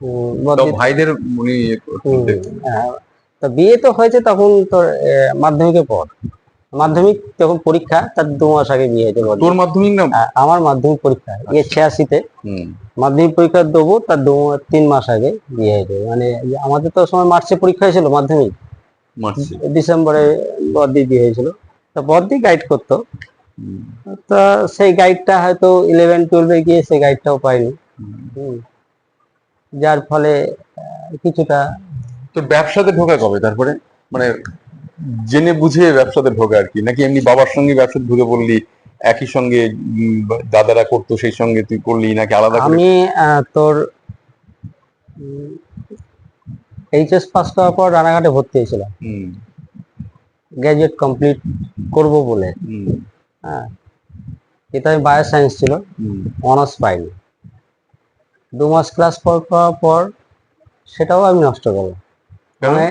তো বড়দি ভাইদের উনি হুম, হ্যাঁ, তো বিয়ে তো হয়েছে তখন তোর মাধ্যমিকের পর, মাধ্যমিক যখন পরীক্ষা তার 2 মাস আগে বিয়ে হয়েছে বড়দি। তোর মাধ্যমিক না? আমার মাধ্যমিক পরীক্ষা আচ্ছা। 86-তে হুম, মাধ্যমিক পরীক্ষা দেবো তার 3 মাস আগে বিয়ে হয়েছে। মানে আমাদের তো সময় মার্চে পরীক্ষা হয়েছিল মাধ্যমিক, মার্চে। ডিসেম্বরে বড়দি বিয়ে হয়েছিল। তো বড়দি গাইড করতো, হুম, তা সেই গাইডটা হয়তো 11-12-এ গিয়ে সেই গাইডটাও পাইনি। হুম, যার ফলে কিছুটা তোর ব্যবসাতে ঢোকা কবে তারপরে, মানে জেনে বুঝে ব্যবসাতে ঢোকা আর কি, নাকি এমনি বাবার সঙ্গে ব্যবসাতে ঢুকে পড়লি, একই সঙ্গে দাদারা করতো সেই সঙ্গে তুই করলি, নাকি আলাদা করে? আমি তোর এইচএস পাস করার পর রানাঘাটে ভর্তি হয়েছিলাম হুম, গ্রাজুয়েট কমপ্লিট করব বলে। হুম, হ্যাঁ, এটা আমি বায়ো সায়েন্স ছিল, হুম। অনার্স পাইনি। 2 মাস ক্লাস করার পর সেটাও আমি নষ্ট করলাম। কেন? মানে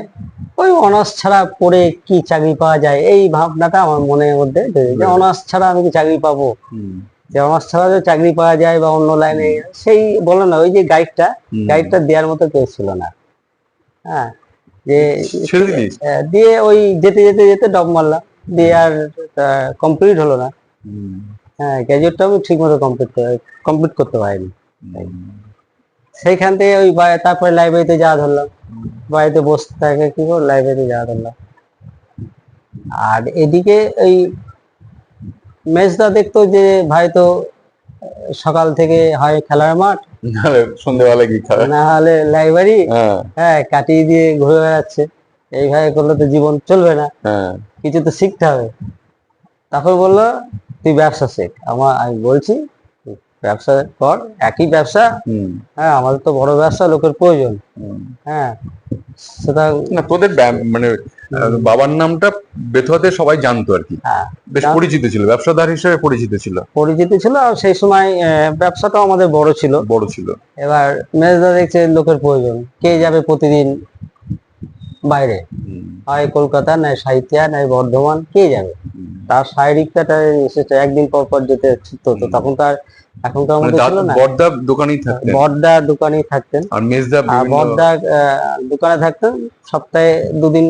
ওই অনার্স ছাড়া পড়ে কি চাকরি পাওয়া যায় এই ভাবনাটা আমার মনের মধ্যে ঢুকে, যে অনার্স ছাড়া আমি কি চাকরি পাবো, হুম, যে অনার্স ছাড়া যে চাকরি পাওয়া যায় বা অন্য লাইনে, সেই বলে না ওই যে গাইডটা দেওয়ার মতো কেউ ছিল না। হ্যাঁ, যে ছেড়ে দিলি? দিয়ে ওই যেতে যেতে যেতে ডব মারলাম, দিয়ে আর কমপ্লিট হলো না। হুম, হ্যাঁ, গ্রাজুয়েটটা আমি ঠিক মতো কমপ্লিট করতে পারিনি। হুম, সেইখান থেকে ওই তারপরে লাইব্রেরিতে যাওয়া ধরলাম, বাড়িতে বসে থাকে কি করে, লাইব্রেরিতে যাওয়া ধরলাম। আর এদিকে ওই মেজদা দেখতো যে ভাই তো সকাল থেকে হয় খেলার মাঠ, নাহলে সন্ধ্যেবেলা কি খাবে? না হলে লাইব্রেরি, হ্যাঁ, হ্যাঁ কাটিয়ে দিয়ে ঘুরে বেড়াচ্ছে। এইভাবে করলে তো জীবন চলবে না, হ্যাঁ, কিছু তো শিখতে হবে। তারপর বললো তুই ব্যবসা শেখ। আমি বলছি ব্যবসা কর, একই ব্যবসা। হুম, হ্যাঁ, আমাদের তো বড় ব্যবসা, লোকের প্রয়োজন। হুম। হ্যাঁ, সেটা না তোদের মানে বাবার নামটা বেথুয়াতে সবাই জানতো আর কি, হ্যাঁ বেশ পরিচিত ছিল, ব্যবসাদার হিসেবে পরিচিত ছিল, পরিচিতি ছিল। আর সেই সময় ব্যবসাটাও আমাদের বড় ছিল। বড় ছিল। এবার মেজদা দেখছে লোকের প্রয়োজন, কে যাবে প্রতিদিন বাইরে, হুম, হয় কলকাতা নাই সাহিত্যা নাই বর্ধমান, কে যাবে। হুম। তার শারীরিকটা এসেছে, একদিন পর পর যেতে হতো। তখন তার এখনকার মানে মধ্যে ছিল না। বড়দা দোকানেই থাকতেন, বড়দা দোকানেই থাকতেন, আর মেজদা আর বিভিন্ন। বড়দা দোকানে থাকতেন। সপ্তাহে 2 দিন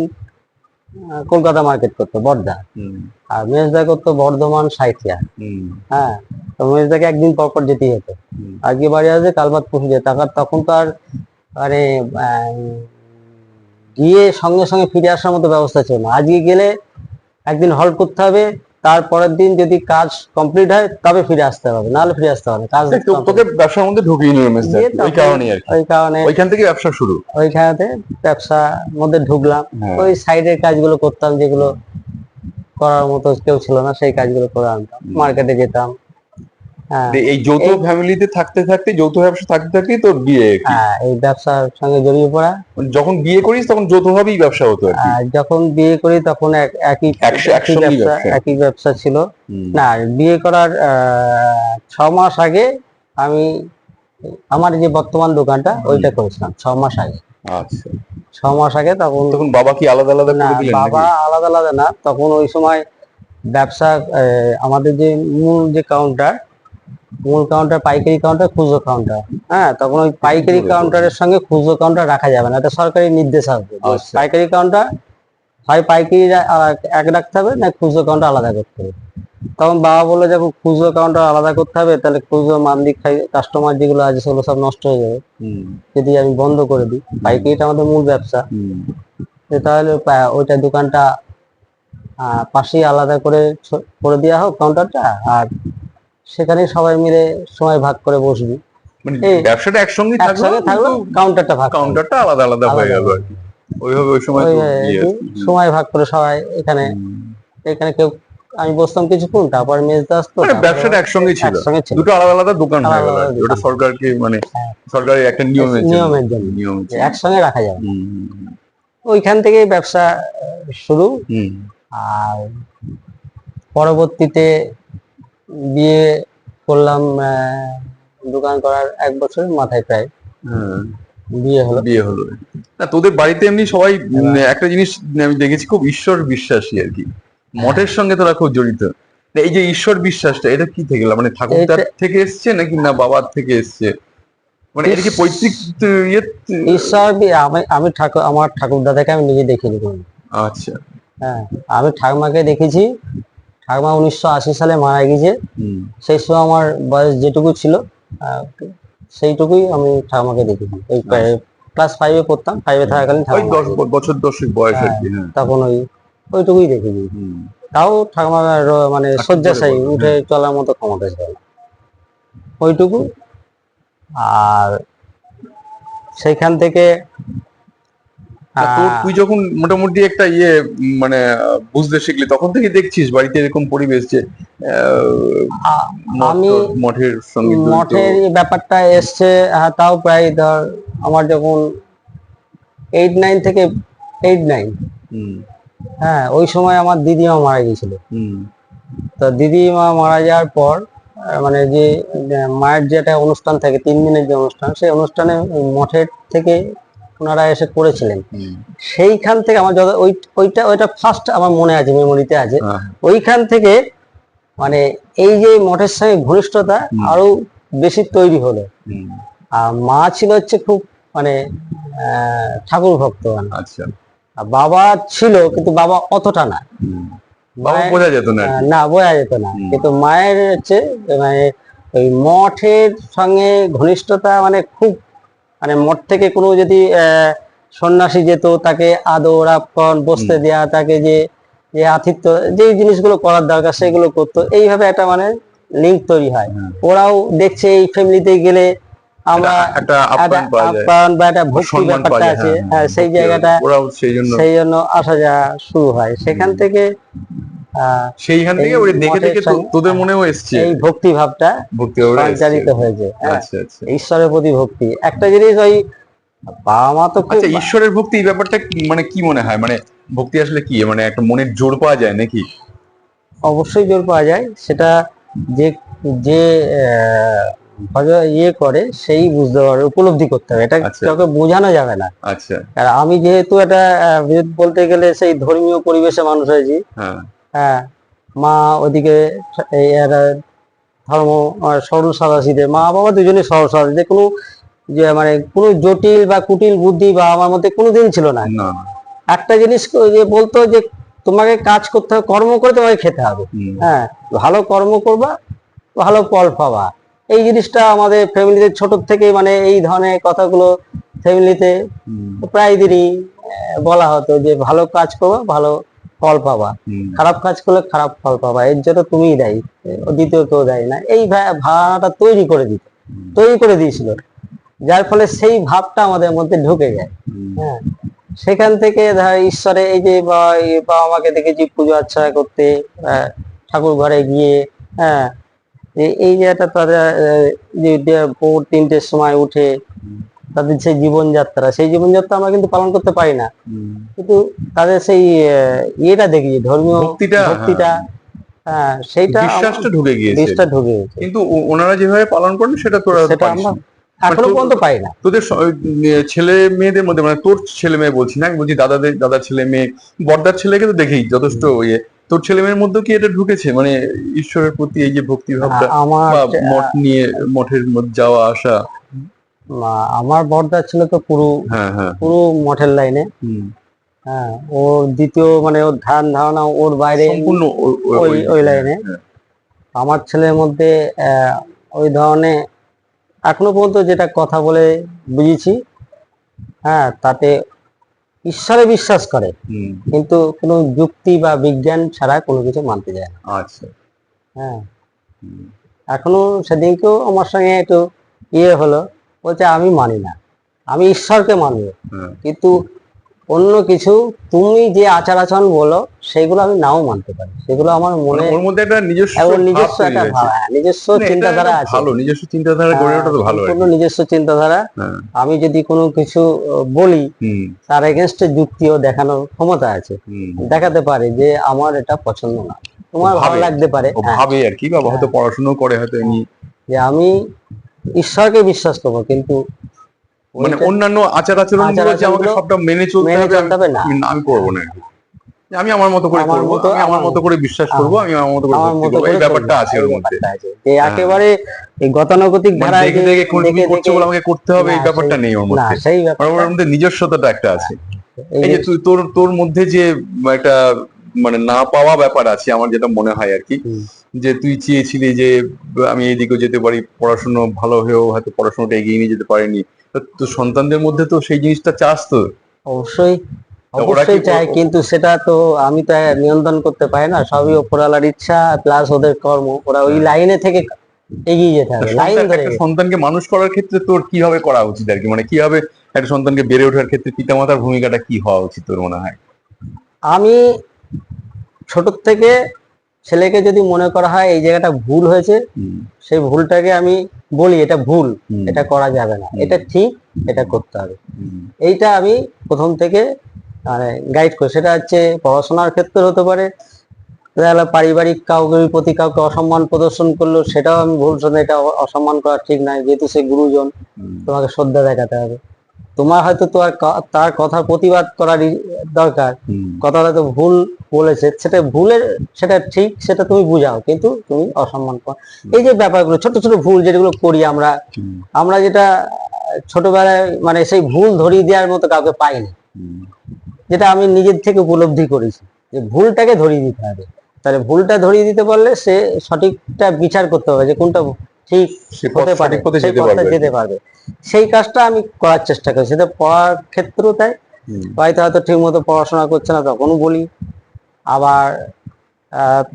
কলকাতা মার্কেট করতো বড়দা, হুম, আর মেজদা করতো বর্ধমান সাঁইথিয়া। হুম, হ্যাঁ, তো মেজদাকে একদিন পর পর যেতেই হতো। হুম, আজকে বাড়ি আসবে, কাল বাদ পরশু যেত। তখন তো আর মানে গিয়ে সঙ্গে সঙ্গে ফিরে আসার মতো ব্যবস্থা ছিল না। আজকে গেলে একদিন হল্ট করতে হবে, তারপরের দিন যদি কাজ কমপ্লিট হয় তবে ফিরে আসতে হবে, নাহলে ফিরে আসতে হবে না। কাজ তোকে ব্যবসার মধ্যে ঢুকিয়ে নিয়ে মেজদা, দিয়ে ওই কারণেই আর কি, ওই কারণে ওইখান থেকে ব্যবসা শুরু। ওইখানে ব্যবসার মধ্যে ঢুকলাম। হ্যাঁ। ওই সাইডের কাজগুলো করতাম, যেগুলো করার মতো কেউ ছিল না, সেই কাজগুলো করে আনতাম, মার্কেটে যেতাম। হ্যাঁ, এই যৌথ ফ্যামিলিতে থাকতে থাকতে, যৌথ ব্যবসা থাকতে থাকতেই তোর বিয়ে আর কি। হ্যাঁ, এই ব্যবসার সঙ্গে জড়িয়ে পড়া। যখন বিয়ে করিস তখন যৌথভাবেই ব্যবসা হতো আর কি, আর যখন বিয়ে করি তখন একই একসঙ্গেই ব্যবসা। একই ব্যবসা ছিল। হুম, না, বিয়ে করার 6 মাস আগে আমি আমার যে বর্তমান দোকানটা ওইটা করেছিলাম 6 মাস আগে। আচ্ছা। 6 মাস আগে তখন তখন বাবা কি আলাদা আলাদা না, করে দিলেন বাবা নাকি? আলাদা আলাদা না, তখন ওই সময় ব্যবসা আমাদের যে মূল কাউন্টার, পাইকারি কাউন্টার, খুচরো কাউন্টার। হ্যাঁ, তখন ওই পাইকারি কাউন্টারের সঙ্গে খুচরো কাউন্টার রাখা যাবে না, এটা সরকারি নির্দেশ আসবে। আচ্ছা। পাইকারি কাউন্টার হয় পাইকারি এক রাখতে হবে, না খুচরো কাউন্টার আলাদা করতে হবে। তখন বাবা বললো যখন খুচরো কাউন্টার আলাদা করতে হবে, তাহলে খুচরো মান্দি কাস্টমার যেগুলো আছে সেগুলো সব নষ্ট হয়ে যাবে হুম, যদি আমি বন্ধ করে দিই। পাইকারিটা আমাদের মূল ব্যবসা। হুম, তাহলে ওইটা দোকানটা পাশেই আলাদা করে করে দেওয়া হোক কাউন্টারটা, আর সেখানে সবাই মিলে সময় ভাগ করে বসবি। মানে এই ব্যবসাটা একসঙ্গে থাকলো, একসঙ্গে থাকলো, কিন্তু কাউন্টারটা ভাগ করবো। কাউন্টারটা আলাদা আলাদা হয়ে গেল আর কি। ওইভাবে ওই সময় ওই তো বিয়ে আর কি। সময় ভাগ করে সবাই এখানে হুম। এখানে কেউ, আমি বসতাম কিছুক্ষণ, তারপর মেজদা আসতো, মানে তারপরে ব্যবসাটা একসঙ্গে ছিল, একসঙ্গে ছিল। দুটো আলাদা আলাদা দোকান হয়ে আলাদা গেল আর আলাদা কি, ওটা দোকান। সরকারকে মানে হ্যাঁ, সরকারের একটা নিয়মের জন্য। নিয়মের জন্য নিয়মের যে জন্য। একসঙ্গে রাখা যাবে না। হুম, হুম, ওইখান থেকেই ব্যবসা শুরু। হুম, আর পরবর্তীতে বিয়ে করলাম, দোকান করার 1 বছরের মাথায় প্রায় হ্যাঁ, বিয়ে হলো। বিয়ে হলো। না তোদের বাড়িতে এমনি সবাই এবার একটা জিনিস আমি দেখেছি, খুব ঈশ্বর বিশ্বাসী আর কি, মঠের সঙ্গে তোরা খুব জড়িত। এই যে ঈশ্বর বিশ্বাসটা এটা কি থেকে এলো? মানে ঠাকুরদার থেকে এসছে নাকি না বাবার থেকে এসছে? মানে এটা কি পৈতৃক ইয়ে? ঈশ্বর আমি আমি ঠাকুর আমার ঠাকুর দাদাকে আমি নিজে দেখিনি কোনো। আচ্ছা। হ্যাঁ, আমি ঠাকুমাকে দেখেছি। ঠাকুমা 1980 সালে মারা গেছে। হুম। সেই সময় আমার বয়স যেটুকু ছিল সেইটুকুই আমি ঠাকুমাকে দেখেছি। ওই ক্লাস 5-এ পড়তাম, 5-এ থাকাকালীন ওই ঠাকুমা 10 বছর 10 বয়স আর হ্যাঁ, কি। হ্যাঁ। তখন ওইটুকুই দেখেছি। হুম। তাও ঠাকুমা মানে আচ্ছা, শয্যাশায়ী, বলো, উঠে হ্যাঁ। চলার মতো ক্ষমতা ছিল না, ওইটুকু। আর সেইখান থেকে তুই যখন মোটামুটি একটা ইয়ে মানে বুঝতে শিখলি তখন থেকে দেখছিস বাড়িতে এরকম পরিবেশ যে আমি মঠের সঙ্গে জড়িত? মঠের এই ব্যাপারটা এসছে তাও প্রায় ধর আমার যখন 8-9 থেকে 8-9, হ্যাঁ, ওই সময় আমার দিদিমা মারা গিয়েছিল। তো দিদিমা মারা যাওয়ার পর মানে যে মায়ের যেটা অনুষ্ঠান থাকে 3 দিনের যে অনুষ্ঠান, সেই অনুষ্ঠানে মঠের থেকে ওনারা এসে করেছিলেন। সেইখান থেকে আমার যত ওইটা ফার্স্ট আমার মনে আছে, মেমোরিতে আছে। ওইখান থেকে মানে এই যে মঠের সঙ্গে ঘনিষ্ঠতা আরো বেশি তৈরি হলো। আর মা ছিল হচ্ছে খুব মানে ঠাকুর ভক্ত। আচ্ছা। বাবা ছিল কিন্তু বাবা অতটা না, বোঝা যেত না। না, বোঝা যেত না। কিন্তু মায়ের হচ্ছে মানে ওই মঠের সঙ্গে ঘনিষ্ঠতা মানে খুব, মানে মঠ থেকে কোনো যদি সন্ন্যাসী যেত তাকে আদর আপ্যায়ন, বসতে দেয়া, তাকে যে যে আতিথ্য, যে জিনিসগুলো করার দরকার সেগুলো করতো। এইভাবে একটা মানে লিঙ্ক তৈরি হয়। ওরাও দেখছে এই ফ্যামিলিতে গেলে আমরা একটা আপ্যায়ন বা একটা ভক্তি ব্যাপারটা আছে, সেই জায়গাটা, সেই জন্য আসা যাওয়া শুরু হয়। সেখান থেকে সেইখান থেকে ওই দেখে দেখে তোদের মনেও এসছে এই ভক্তি ভাবটা সঞ্চারিত হয়েছে। আচ্ছা আচ্ছা। ঈশ্বরের প্রতি ভক্তি একটা জিনিস, ওই বাবা মা তো আচ্ছা, ঈশ্বরের ভক্তি এই ব্যাপারটা মানে কি মনে হয়? মানে ভক্তি আসলে কি, মানে একটা মনের জোর পাওয়া যায় নাকি? অবশ্যই জোর পাওয়া যায়। সেটা যে যে ইয়ে করে সেই বুঝতে পারে, উপলব্ধি করতে হবে। এটা কাউকে বোঝানো যাবে না। আচ্ছা। আর আমি যেহেতু এটা বলতে গেলে সেই ধর্মীয় পরিবেশে মানুষ হয়েছি। হ্যাঁ, মা ওদিকে ধর্ম সরল সাদাসিধে, মা বাবা দুজনেই সরল সাদাসিধে, কোনো যে মানে কোনো জটিল বা কুটিল বুদ্ধি বা আমার মধ্যে কোনোদিন ছিল না। একটা জিনিস যে বলতো যে তোমাকে কাজ করতে হবে, কর্ম করে তোমাকে খেতে হবে। হ্যাঁ, ভালো কর্ম করবা, ভালো ফল পাবা। এই জিনিসটা আমাদের ফ্যামিলিতে ছোট থেকে মানে এই ধরনের কথাগুলো ফ্যামিলিতে প্রায় দিনই বলা হতো যে ভালো কাজ করবা, ভালো ফল পাবা, খারাপ কাজ করলে খারাপ ফল পাবা, এর জন্য তুমিই দায়ী, দ্বিতীয় কেউ দায়ী না। এই ভাবনাটা তৈরি করে দিয়েছিল, যার ফলে সেই ভাবটা আমাদের মধ্যে ঢুকে যায়। হ্যাঁ, সেখান থেকে ধর ঈশ্বরে এই যে বাবা মাকে দেখেছি পুজো আর্চনা করতে, ঠাকুর ঘরে গিয়ে, হ্যাঁ, এই যে একটা তাদের যে ভোর 3টের সময় উঠে তাদের সেই জীবনযাত্রা আমরা কিন্তু পালন করতে পারি না, কিন্তু তাদের সেই ইয়েটা দেখি, ধর্মীয় ভক্তিটা, হ্যাঁ, সেইটা বিশ্বাসটা ঢুকে গিয়েছে। কিন্তু ওনারা যেভাবে পালন করেন সেটা আমরা এখনো পর্যন্ত পাই না। তোদের ছেলে মেয়েদের মধ্যে, মানে তোর ছেলে মেয়ে বলছি না, আমি বলছি দাদার ছেলে মেয়ে, বড়দার ছেলেকে তো দেখেই যথেষ্ট ইয়ে, তোর ছেলে মেয়ের মধ্যে কি এটা ঢুকেছে, মানে ঈশ্বরের প্রতি এই যে ভক্তি ভাবটা, মঠ নিয়ে মঠের মধ্যে যাওয়া আসা? আমার বড়দার ছেলে তো পুরো মঠের লাইনে। হ্যাঁ, ওর দ্বিতীয় মানে ওর ধ্যান ধারণা ওর বাইরে, সম্পূর্ণ ওই লাইনে। আমার ছেলের মধ্যে ওই ধরনের এখনো পর্যন্ত যেটা কথা বলে বুঝেছি, হ্যাঁ, তাতে ঈশ্বরে বিশ্বাস করে, কিন্তু কোনো যুক্তি বা বিজ্ঞান ছাড়া কোনো কিছু মানতে যায় না। আচ্ছা। হ্যাঁ, এখনো সেদিনকেও আমার সঙ্গে একটু ইয়ে হলো, বলছে আমি মানি না, আমি ঈশ্বরকে মানব, কিন্তু অন্য কিছু তুমি যে আচার আচরণ বলো সেগুলো আমি নাও মানতে পারি, সেগুলো আমার মনে, ওর মধ্যে একটা নিজস্ব একটা নিজস্ব চিন্তাধারা আছে। ভালো, নিজস্ব চিন্তাধারা গড়ে ওঠা তো ভালো, নিজস্ব চিন্তাধারা। আমি যদি কোনো কিছু বলি তার এগেনস্টে যুক্তিও দেখানোর ক্ষমতা আছে, দেখাতে পারে যে আমার এটা পছন্দ না, তোমার ভালো লাগতে পারে, ভাবে আর কি, বা হয়তো পড়াশোনা করে, হয়তো যে আমি ঈশ্বরকে বিশ্বাস করবো, কিন্তু মানে অন্যান্য আচার আচরণ গুলো যে আমাকে সবটা মেনে চলতে হবে না, আমি করবো না। যে আমি আমার মতো করে আমার করবো, মতো, আমি আমার মতো করে বিশ্বাস করবো, আমি আমার মতো করে আমার ভক্তি মতো করবো, করে এই ব্যাপারটা চলবো, আছে এই ওর মধ্যে। ব্যাপারটা আছে যে হ্যাঁ, একেবারে এই গতানুগতিক মানে ধারায় দেখে যে দেখে তুমি দেখে করছো দেখে বলে আমাকে করতে হবে, না, এই ব্যাপারটা সেই নেই ওর না, মধ্যে। সেই আর ব্যাপারটা ওর মধ্যে নিজস্বতাটা একটা আছে। এই এই যে যে তুই তোর তোর মধ্যে যে একটা মানে না পাওয়া ব্যাপার আছে, আমার যেটা মনে হয় আর কি, হুম, যে তুই চেয়েছিলি যে আমি এইদিকেও যেতে পারি, পড়াশোনা ভালো হয়েও হয়তো পড়াশোনাটা এগিয়ে নিয়ে যেতে পারিনি। তো সন্তানদের মধ্যে তো সেই জিনিসটা চাস তো। অবশ্যই, তা ওরা কি অবশ্যই চাই, কিন্তু সেটা তো আমি তো নিয়ন্ত্রণ করতে পারি না, সবই ওপরওয়ালার ইচ্ছা প্লাস ওদের কর্ম, ওরা ওই হ্যাঁ। লাইনে থেকে এগিয়ে যেতে তা হবে, লাইন ধরে একটা সন্তানকে মানুষ করার ক্ষেত্রে তোর কিভাবে করা উচিত আর কি, মানে কিভাবে একটা সন্তানকে বেড়ে ওঠার ক্ষেত্রে পিতামাতার ভূমিকাটা কি হওয়া উচিত তোর মনে হয়? আমি ছোট থেকে ছেলেকে যদি মনে করা হয় এই জায়গাটা ভুল হয়েছে, হুম, সেই ভুলটাকে আমি বলি এটা ভুল, হুম, এটা করা যাবে না, হুম, এটা ঠিক, এটা করতে হবে, হুম, এইটা আমি প্রথম থেকে মানে গাইড করি। সেটা হচ্ছে পড়াশোনার ক্ষেত্রে হতে পারে, দেখা গেলো পারিবারিক কাউকে প্রতি কাউকে অসম্মান প্রদর্শন করলো, সেটাও আমি ভুল শুনে, এটা অসম্মান করা ঠিক নয়, যেহেতু সে গুরুজন, হুম, তোমাকে শ্রদ্ধা দেখাতে হবে। তোমার হয়তো তার কথার প্রতিবাদ করার দরকার, হুম, কথা হয়তো ভুল বলেছে, সেটা ভুলের, সেটা ঠিক, সেটা তুমি বুঝাও, কিন্তু তুমি অসম্মান কর। এই যে ব্যাপারগুলো, ছোট ছোট ভুল যেগুলো করি আমরা, হুম, আমরা যেটা ছোটবেলায় মানে সেই ভুল ধরিয়ে দেওয়ার মতো কাউকে পাইনি, হুম। যেটা আমি নিজের থেকে উপলব্ধি করেছি, যে ভুলটাকে ধরিয়ে দিতে হবে। তাহলে ভুলটা ধরিয়ে দিতে পারলে সে সঠিকটা বিচার করতে হবে যে কোনটা ঠিক সে হতে পারে, সঠিক পথে সেই যেতে পথটা পারবে আর কি। যেতে পারবে। সেই কাজটা আমি করার চেষ্টা করি, সেটা পড়ার ক্ষেত্রেও তাই। হুম, বাড়িতে হয়তো ঠিক মতো পড়াশোনা করছে না, তখনও বলি। আবার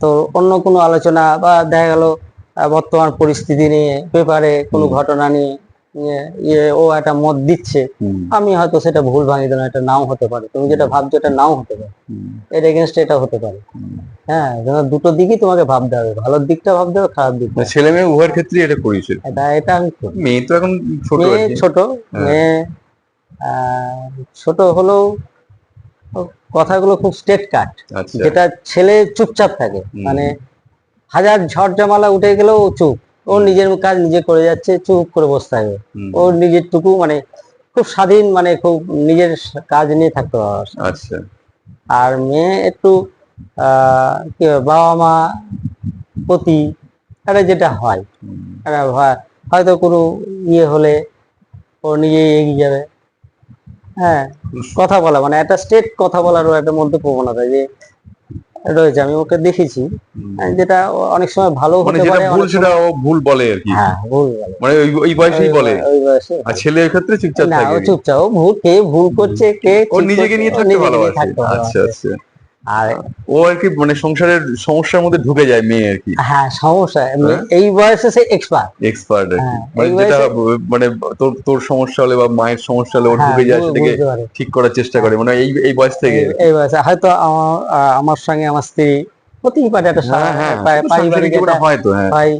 তো অন্য কোনো আলোচনা বা দেখা গেল বর্তমান পরিস্থিতি নিয়ে, পেপারে কোনো হুম, ঘটনা নিয়ে ও একটা মত দিচ্ছে, হুম, আমি হয়তো সেটা ভুল ভাঙিয়ে দিলাম, এটা নাও হতে পারে, তুমি যেটা ভাবছো এটা নাও হতে পারে, হুম, এর এগেনস্ট এটা হতে পারে। হুম। হ্যাঁ, দুটো দিকই তোমাকে ভাবতে হবে, ভালোর দিকটা ভাবতে হবে, খারাপ দিকটা। মানে ছেলে মেয়ে উভয়ের ক্ষেত্রেই এটা করিস আর কি। এটা এটা আমি করি। মেয়ে তো এখন ছোট আর মেয়ে কি। ছোট, হ্যাঁ, মেয়ে আহ, ছোট হলেও কথাগুলো খুব স্ট্রেট কাট, আচ্ছা। যেটা ছেলে চুপচাপ থাকে, হুম, মানে হাজার ঝড় জামালা উঠে গেলেও ও চুপ, ও হুম, নিজের কাজ নিজে করে যাচ্ছে, চুপ করে বসে থাকবে। হুম, ও নিজের টুকু মানে খুব স্বাধীন, মানে খুব নিজের কাজ নিয়ে থাকতে পারে। আচ্ছা। আর মেয়ে একটু কি বলে, বাবা মা প্রতি একটা যেটা হয়, হুম, একটা হয়তো কোনো ইয়ে হলে ও নিজেই এগিয়ে যাবে। হ্যাঁ, কথা বলা মানে একটা স্ট্রেট কথা বলারও একটা মধ্যে প্রবণতা যে রয়েছে, আমি ওকে দেখেছি। হুম। যেটা অনেক সময় ভালো মানে হতে যেটা পারে, ভুল অনেক সেটা সময় ও ভুল বলে আর কি। হ্যাঁ ভুল বলে। মানে ওই ওই ওই বয়সেই বলে। ওই বয়সে আর ভালো। ছেলের ক্ষেত্রে চুপচাপ না, থাকে ও আর কি। চুপচাপ, ও ভুল, কে ভুল করছে, কে ও ঠিক নিজেকে করছে, নিয়ে ও থাকতে নিজেকে নিয়ে ভালোবাসে। থাকতে আচ্ছা, ভালোবাসে। আচ্ছা। আর ও আর কি মানে সংসারের সমস্যার মধ্যে ঢুকে যায় মেয়ে আর কি। হ্যাঁ, সমস্যা হ্যাঁ, এই বয়সে সে এক্সপার্ট। এক্সপার্ট আর কি। হ্যাঁ, মানে এই যেটা বয়সে মানে তোর তোর সমস্যা হলে বা মায়ের সমস্যা হলে ও হ্যাঁ ঢুকে যায়, সেটাকে বুঝতে পারে। ঠিক করার চেষ্টা হ্যাঁ, করে, মানে এই এই বয়স থেকে আর কি। এই বয়সে হয়তো আমার সঙ্গে আমার স্ত্রী হতেই পারে একটা হ্যাঁ, হ্যাঁ, সে তো সাংসারিক পারিবারিক জীবনে একটা হয় তো, হ্যাঁ। হয়,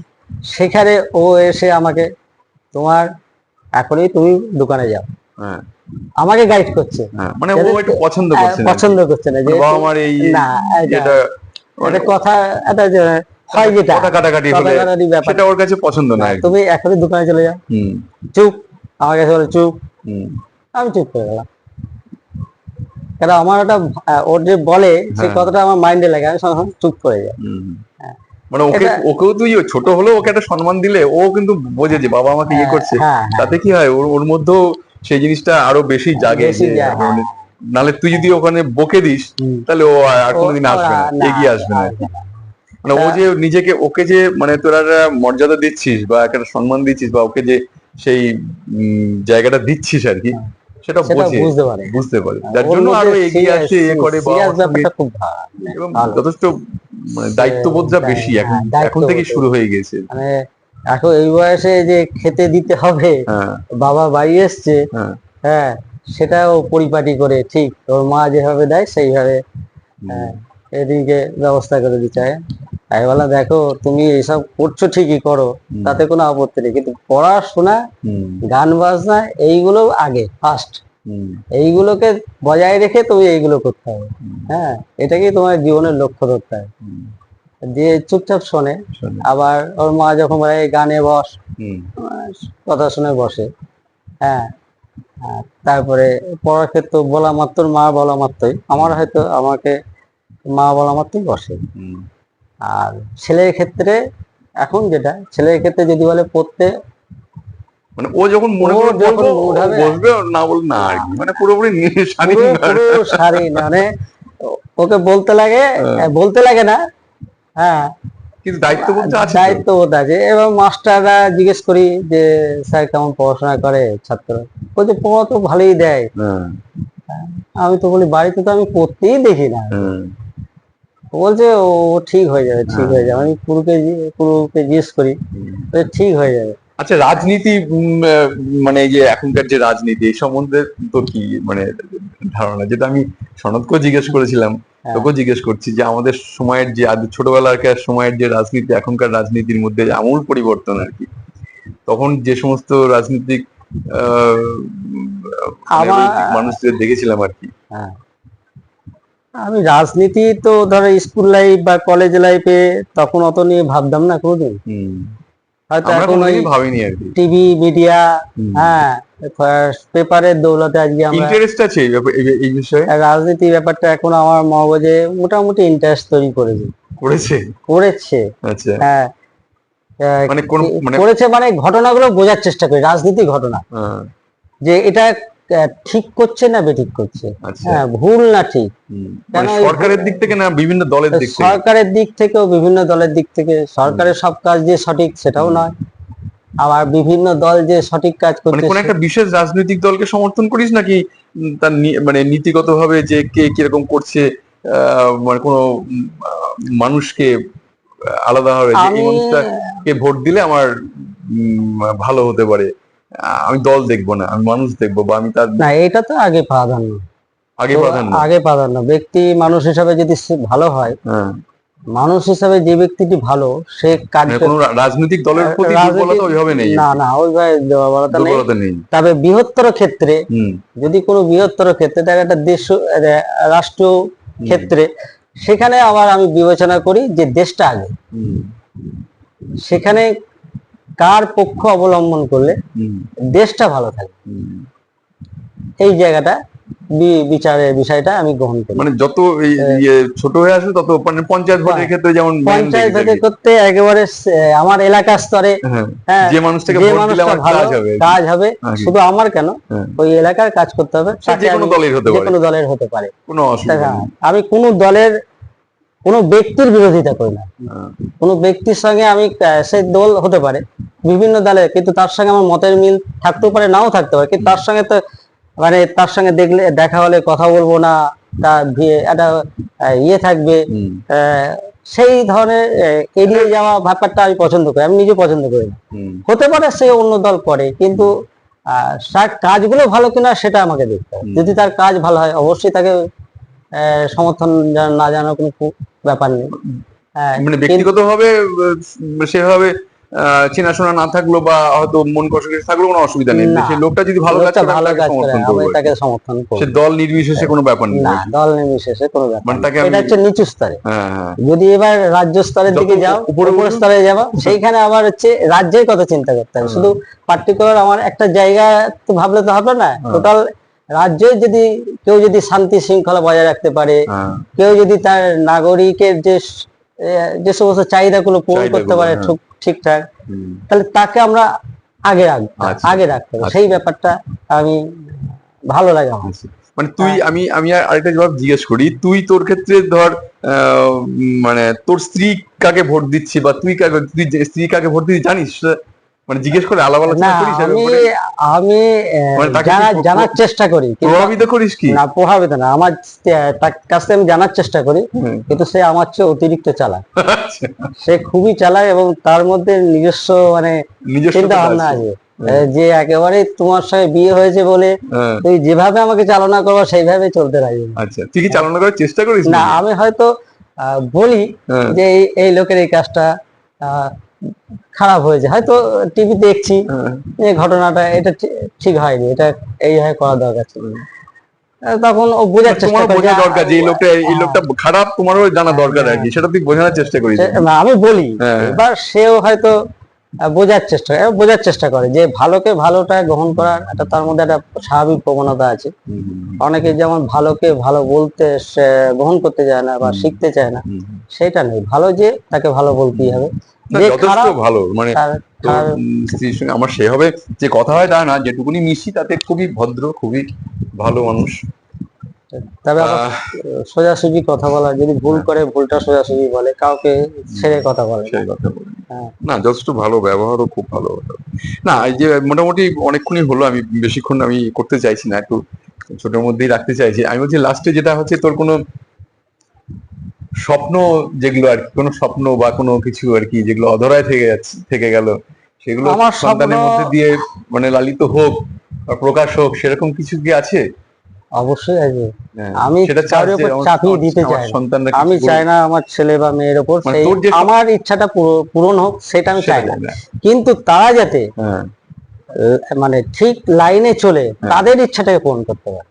সেখানে ও এসে আমাকে, তোমার এখনই তুমি দোকানে যাও, হ্যাঁ, আমাকে গাইড করছে। হ্যাঁ, মানে ও যাতে একটু পছন্দ করছে না আর কি। পছন্দ করছে না, মানে বাবা যেহেতু মার এই না, এটা যেটা মানে একটা কথা, একটা যে হয় যেটা কথা কাটাকাটি কথা হলে কাটারি ব্যাপার, সেটা ওর কাছে পছন্দ না না আর কি। তুমি এখনই দোকানে চলে যাও, হুম, চুপ, আমার কাছে বলে চুপ, হুম, আমি চুপ করে গেলাম। কেন আমার ওটা ওর যে বলে সেই হ্যাঁ, কথাটা আমার মাইন্ডে লাগে, আমি সঙ্গে সঙ্গে চুপ করে যাই। হুম। হ্যাঁ, মানে ওকে, এটা ওকেও তুই ছোট হলেও ওকে একটা সম্মান দিলে ও কিন্তু বোঝে যে বাবা আমাকে ইয়ে করছে। হ্যাঁ হ্যাঁ, তাতে কি হয়, ওর ওর মধ্যেও সেই জিনিসটা আরো বেশি জাগে বেশি যে যায়, হ্যাঁ। মানে, নালে তুই যদি ওখানে বকে দিস হুম। তাহলে ও আর ও কোনোদিন আসবে ওরা না, না, এগিয়ে আসবে না আর কি। আসবে না। মানে ও তা যে নিজেকে, ওকে যে মানে তোরা একটা মর্যাদা দিচ্ছিস বা একটা সম্মান দিচ্ছিস বা ওকে যে সেই জায়গাটা দিচ্ছিস আর কি, সেটা সেটা বোঝে, বুঝতে পারে। বুঝতে পারে, যার ওর জন্য মধ্যে আরো এগিয়ে আসে, এ করে বাবা সিরিয়াস মার সঙ্গে। ব্যাপারটা খুব মানে এবং ভালো। যথেষ্ট মানে দায়িত্ববোধটা বেশি এখন, হ্যাঁ, এখন দায়িত্ববোধ থেকেই শুরু হয়ে গেছে। মানে এখন এই বয়সে যে খেতে দিতে হবে, হ্যাঁ, বাবা বাড়ি এসছে, হ্যাঁ, হ্যাঁ, সেটাও পরিপাটি করে ঠিক ওর মা যেভাবে দেয় সেইভাবে, হুম, হ্যাঁ, এদিকে ব্যবস্থা করে দিতে হয়। তাই বলা, দেখো তুমি এইসব করছো ঠিকই করো, হুম, তাতে কোনো আপত্তি নেই, কিন্তু পড়াশোনা, হুম, গান বাজনা এইগুলো আগে ফার্স্ট, হুম, এইগুলোকে বজায় রেখে তুমি এইগুলো করতে হবে। হুম, হ্যাঁ, এটাকেই তোমার জীবনের লক্ষ্য ধরতে হবে। হুম, দিয়ে চুপচাপ শোনে। শোনে। আবার ওর মা যখন বলে "এই গানে বস", হুম, কথা শুনে বসে। হ্যাঁ, তারপরে পড়ার ক্ষেত্রে বলা মাত্র, মা বলা মাত্রই আমার হয়তো আমাকে মা বলা মাত্রই বসে। হুম। আর ছেলের ক্ষেত্রে এখন যেটা, ছেলের ক্ষেত্রে যদি বলে পড়তে, মানে ও যখন মনে ও করে যখন বলবো mood ও হবে, বসবে, আর না বল না আর কি, মানে পুরোপুরি স্বাধীন পুরো ঘর। পুরো সারি মানে ওকে বলতে লাগে, হ্যাঁ। বলতে লাগে না, হ্যাঁ, কিন্তু দায়িত্ববোধ আছে তো। দায়িত্ববোধ আছে। এবং মাস্টাররা জিজ্ঞেস করি যে স্যার কেমন পড়াশোনা করে ছাত্র, বলছে পড়া তো ভালোই দেয়। হ্যাঁ। আমি তো বলি বাড়িতে তো আমি পড়তেই দেখি না। হ্যাঁ। ও বলছে ও ঠিক হয়ে যাবে, ঠিক হয়ে যাবে। আমি পুরোকে জিজ্ঞেস করি, হুম। বলছে ঠিক হয়ে যাবে। আচ্ছা, রাজনীতি মানে এই যে এখনকার যে রাজনীতি এই সম্বন্ধে তোর কি মানে ধারণা, যেটা আমি সনদকেও জিজ্ঞেস করেছিলাম, হ্যাঁ। তোকেও জিজ্ঞেস করছি, যে আমাদের সময়ের যে ছোটবেলাকার সময়ের যে রাজনীতি এখনকার রাজনীতির মধ্যে আমূল পরিবর্তন আর কি। তখন যে সমস্ত রাজনীতিক মানে আমার মানুষদের দেখেছিলাম আর কি। হ্যাঁ, আমি রাজনীতি তো ধরো স্কুল লাইফ বা কলেজ লাইফে তখন অত নিয়ে ভাবতাম না কোনোদিন। হুম। হয়তো আমরা এখন ওই কোনোদিনই ভাবিনি আর কি। টিভি মিডিয়া, হুম। হ্যাঁ, পেপারের দৌলতে আজকে আমরা ইন্টারেস্ট আছে এই বিষয়ে। রাজনীতি ব্যাপারটা এখন আমার মগজে মোটামুটি ইন্টারেস্ট তৈরি করেছে। করেছে। করেছে, আচ্ছা। হ্যাঁ। মানে কোন মানে করেছে মানে ঘটনাগুলো বোঝার চেষ্টা করি, রাজনীতি ঘটনা, যে এটা ঠিক করছে না বেঠিক করছে, আচ্ছা। হ্যাঁ, ভুল না ঠিক। মানে কেন এই সরকারের দিক থেকে না বিভিন্ন দলের দিক থেকে? সরকারের দিক থেকেও, বিভিন্ন দলের দিক থেকে। সরকারের সব কাজ যে সঠিক সেটাও নয়, আবার বিভিন্ন দল যে সঠিক কাজ মানে করছে কোন একটা বিশেষ রাজনৈতিক দলকে সমর্থন করিস নাকি তার মানে নীতিগতভাবে যে কে কিরকম করছে মানে কোনো মানুষকে আলাদাভাবে যে এই আমি মানুষটাকে ভোট দিলে আমার ভালো হতে পারে, আমি দল দেখবো না, আমি মানুষ দেখবো, বা আমি তার না, এটা তো আগে প্রাধান্য, আগে প্রাধান্য। আগে প্রাধান্য ব্যক্তি মানুষ হিসাবে যদি সে ভালো হয়, হ্যাঁ। মানুষ হিসাবে যে ব্যক্তিটি ভালো, সে কাজ মানে কোনো রাজনৈতিক দলের প্রতি দুর্বলতা ওইভাবে নেই? না না, ওইভাবে দুর্বলতা নেই। নেই। তবে বৃহত্তর ক্ষেত্রে, হুম। যদি কোনো বৃহত্তর ক্ষেত্রে দেখ, একটা দেশ রাষ্ট্র ক্ষেত্রে, সেখানে আবার আমি বিবেচনা করি যে দেশটা আগে। সেখানে কার পক্ষ অবলম্বন করলে দেশটা ভালো থাকে, এই জায়গাটা বিচারের বিষয়টা আমি গ্রহণ করি। মানে যত ছোট হয়ে আসে তত, মানে পঞ্চায়েত ভোটের ক্ষেত্রে যেমন পঞ্চায়েত ভোটে করতে একেবারে আমার এলাকা স্তরে, হ্যাঁ, যে মানুষটাকে ভোট দিলে আমার কাজ হবে, শুধু আমার কেন, ওই এলাকার কাজ করতে হবে, যে কোনো দলের হতে পারে, কোনো অসুবিধা নেই। আমি কোনো দলের কোনো ব্যক্তির বিরোধিতা করি না। কোনো ব্যক্তির সঙ্গে আমি, সে দল হতে পারে বিভিন্ন দলের, কিন্তু তার সঙ্গে আমার মতের মিল থাকতেও পারে, নাও থাকতে পারে, কিন্তু তার সঙ্গে তো মানে তার সঙ্গে দেখা হলে কথা বলবো না, তার একটা ইয়ে থাকবে, সেই ধরনের এড়িয়ে যাওয়া ব্যাপারটা আমি পছন্দ করি, আমি নিজে পছন্দ করি না। হতে পারে সে অন্য দল করে, কিন্তু তার কাজগুলো ভালো কিনা সেটা আমাকে দেখতে হবে। যদি তার কাজ ভালো হয়, অবশ্যই তাকে সমর্থন না জানার কোনো ব্যাপার নেই। মানে ব্যক্তিগতভাবে সেভাবে চেনাশোনা না থাকলো বা হয়তো মন কষাকষি থাকলেও কোনো অসুবিধা নেই, সেই লোকটা যদি ভালো কাজ করে আমি তাকে সমর্থন করব, সে দল নির্বিশেষে কোনো ব্যাপার নেই। না, দল নির্বিশেষে কোনো ব্যাপার মানে তাকে এটা হচ্ছে নিচু স্তরে। যদি এবার রাজ্য স্তরের দিকে যাও, উপর স্তরে যাবো, সেইখানে আবার হচ্ছে রাজ্যের কথা চিন্তা করতে হবে। শুধু পার্টিকুলার আমার একটা জায়গা তো ভাবলে তো হবে না, টোটাল রাজ্যে যদি কেউ যদি শান্তি শৃঙ্খলা বজায় রাখতে পারে, কেউ যদি তার নাগরিকের যে সমস্ত চাহিদাগুলো পূরণ করতে পারে ঠিকঠাক, তাহলে তাকে আমরা আগে রাখতে হবে। সেই ব্যাপারটা আমি ভালো লাগে আমার। মানে তুই, আমি আরেকটা জবাব জিজ্ঞেস করি, তুই তোর ক্ষেত্রে ধর মানে তোর স্ত্রী কাকে ভোট দিচ্ছে, বা তুই স্ত্রী কাকে ভোট দিচ্ছিস জানিস, মানে জিজ্ঞেস করে আলাপ আলোচনা করিস? আমি জানার চেষ্টা করি। প্রভাবিত করিস কি? না, প্রভাবিত না, আমার কাছ থেকে আমি জানার চেষ্টা করি, কিন্তু সে আমার চেয়ে অতিরিক্ত চালাক। সে খুবই চালাক, এবং তার মধ্যে নিজস্ব মানে চিন্তা ভাবনা আছে, যে একেবারে তোমার সঙ্গে বিয়ে হয়েছে বলে তুই যেভাবে আমাকে চালনা করবো সেইভাবে চলতে রাজি। আচ্ছা, তুই কি চালনা করার চেষ্টা করিস? না, আমি হয়তো বলি যে এই লোকের এই কাজটা খারাপ হয়েছে, হয়তো টিভি দেখছি এই ঘটনাটা, এটা ঠিক হয়নি, এটা এইভাবে করা দরকার ছিল, তখন ও বোঝার চেষ্টা করে, বোঝা দরকার যে এই লোকটা খারাপ, তোমারও জানা দরকার আর কি, সেটা তুই বোঝানোর চেষ্টা করিস। না, আমি বলি, এবার সেও হয়তো বোঝার চেষ্টা করে যে ভালোকে ভালোটা গ্রহণ করার একটা তার মধ্যে একটা স্বাভাবিক প্রবণতা আছে। অনেকে যেমন ভালোকে ভালো বলতে গ্রহণ করতে চায় না বা শিখতে চায় না, সেটা নেই, ভালো যে তাকে ভালো বলতেই হবে। না, যে যথেষ্ট খারাপ ভালো, মানে তার- তোর তার- স্ত্রীর সঙ্গে আমার সেভাবে যে কথা হয় তা না, যেটুকুনি মিশি তাতে খুবই ভদ্র, খুবই ভালো মানুষ। তবে আবার আহ সোজাসুজি কথা বলা, যদি ভুল করে ভুলটা সোজাসুজি বলে, কাউকে ছেড়ে কথা বলে না। সেই কথা বলি। হ্যাঁ। না, যথেষ্ট ভালো, ব্যবহারও খুব ভালো। না, এই যে মোটামুটি অনেকক্ষণই হলো, আমি বেশিক্ষণ আমি করতে চাইছি না, একটু ছোটোর মধ্যেই রাখতে চাইছি। আমি বলছি লাস্টে যেটা হচ্ছে, তোর কোনো স্বপ্ন, যেগুলো আর কি, কোনো স্বপ্ন বা কোনো কিছু আর কি যেগুলো অধরায় থেকে গেল, সেগুলো আমার স্বপ্ন সন্তানের মধ্যে দিয়ে মানে লালিত হোক বা প্রকাশ হোক, সেরকম কিছু কি আছে? অবশ্যই আছে। হ্যাঁ, আমি সেটা কারোর চাস যে উপর চাপিয়ে দিতে আমার চাই না। সন্তানরা আমি কিছু চাই করুক? না আমার ছেলে বা মেয়ের ওপর মানে সেই তোর যে আমার ইচ্ছাটা পূরণ হোক, সেটা আমি সেটা চাই না। চাই না। কিন্তু তারা যাতে হ্যাঁ, মানে ঠিক লাইনে চলে হ্যাঁ। তাদের ইচ্ছাটাকে পূরণ করতে পারে।